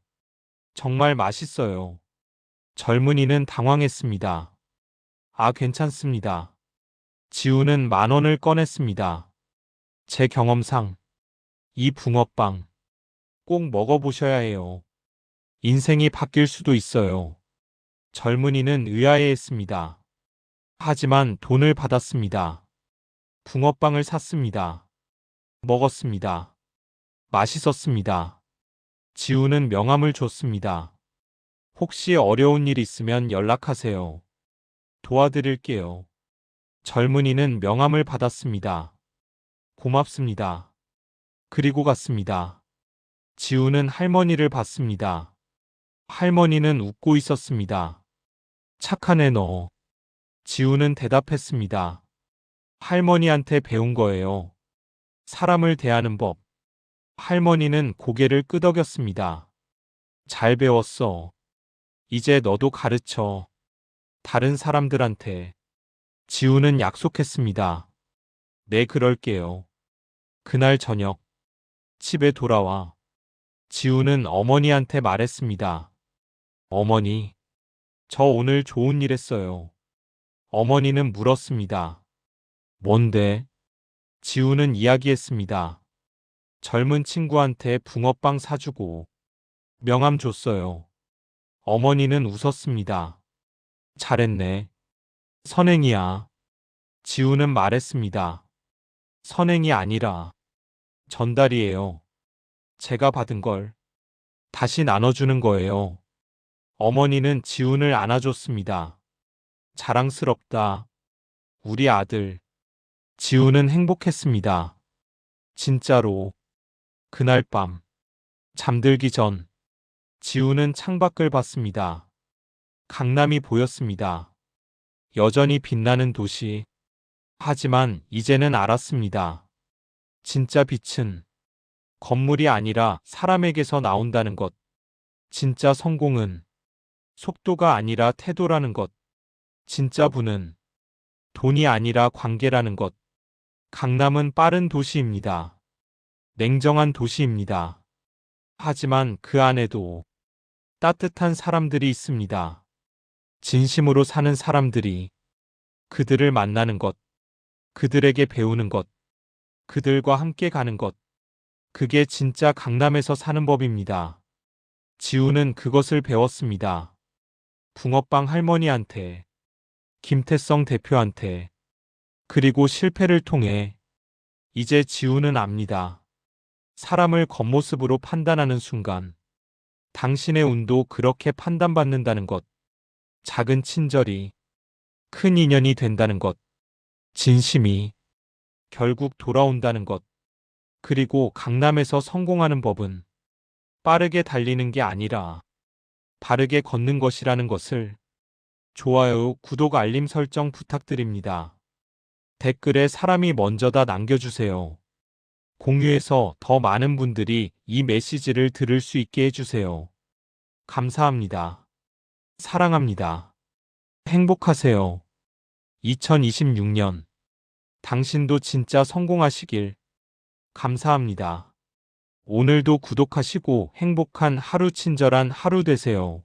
정말 맛있어요. 젊은이는 당황했습니다. 아, 괜찮습니다. 지우는 10,000원을 꺼냈습니다. 제 경험상 이 붕어빵 꼭 먹어보셔야 해요. 인생이 바뀔 수도 있어요. 젊은이는 의아해했습니다. 하지만 돈을 받았습니다. 붕어빵을 샀습니다. 먹었습니다. 맛있었습니다. 지우는 명함을 줬습니다. 혹시 어려운 일 있으면 연락하세요. 도와드릴게요. 젊은이는 명함을 받았습니다. 고맙습니다. 그리고 갔습니다. 지우는 할머니를 봤습니다. 할머니는 웃고 있었습니다. 착한 애 너. 지우는 대답했습니다. 할머니한테 배운 거예요. 사람을 대하는 법. 할머니는 고개를 끄덕였습니다. 잘 배웠어. 이제 너도 가르쳐. 다른 사람들한테. 지우는 약속했습니다. 네, 그럴게요. 그날 저녁. 집에 돌아와. 지우는 어머니한테 말했습니다. 어머니, 저 오늘 좋은 일 했어요. 어머니는 물었습니다. 뭔데? 지우는 이야기했습니다. 젊은 친구한테 붕어빵 사주고 명함 줬어요. 어머니는 웃었습니다. 잘했네. 선행이야. 지우는 말했습니다. 선행이 아니라 전달이에요. 제가 받은 걸 다시 나눠주는 거예요. 어머니는 지훈을 안아줬습니다. 자랑스럽다. 우리 아들. 지훈은 행복했습니다. 진짜로. 그날 밤. 잠들기 전. 지훈은 창밖을 봤습니다. 강남이 보였습니다. 여전히 빛나는 도시. 하지만 이제는 알았습니다. 진짜 빛은 건물이 아니라 사람에게서 나온다는 것. 진짜 성공은 속도가 아니라 태도라는 것. 진짜 부는 돈이 아니라 관계라는 것. 강남은 빠른 도시입니다. 냉정한 도시입니다. 하지만 그 안에도 따뜻한 사람들이 있습니다. 진심으로 사는 사람들이. 그들을 만나는 것. 그들에게 배우는 것. 그들과 함께 가는 것. 그게 진짜 강남에서 사는 법입니다. 지우는 그것을 배웠습니다. 붕어빵 할머니한테, 김태성 대표한테, 그리고 실패를 통해 이제 지우는 압니다. 사람을 겉모습으로 판단하는 순간 당신의 운도 그렇게 판단받는다는 것, 작은 친절이 큰 인연이 된다는 것, 진심이 결국 돌아온다는 것, 그리고 강남에서 성공하는 법은 빠르게 달리는 게 아니라 바르게 걷는 것이라는 것을. 좋아요, 구독, 알림 설정 부탁드립니다. 댓글에 사람이 먼저다 남겨주세요. 공유해서 더 많은 분들이 이 메시지를 들을 수 있게 해주세요. 감사합니다. 사랑합니다. 행복하세요. 2026년 당신도 진짜 성공하시길. 감사합니다. 오늘도 구독하시고 행복한 하루, 친절한 하루 되세요.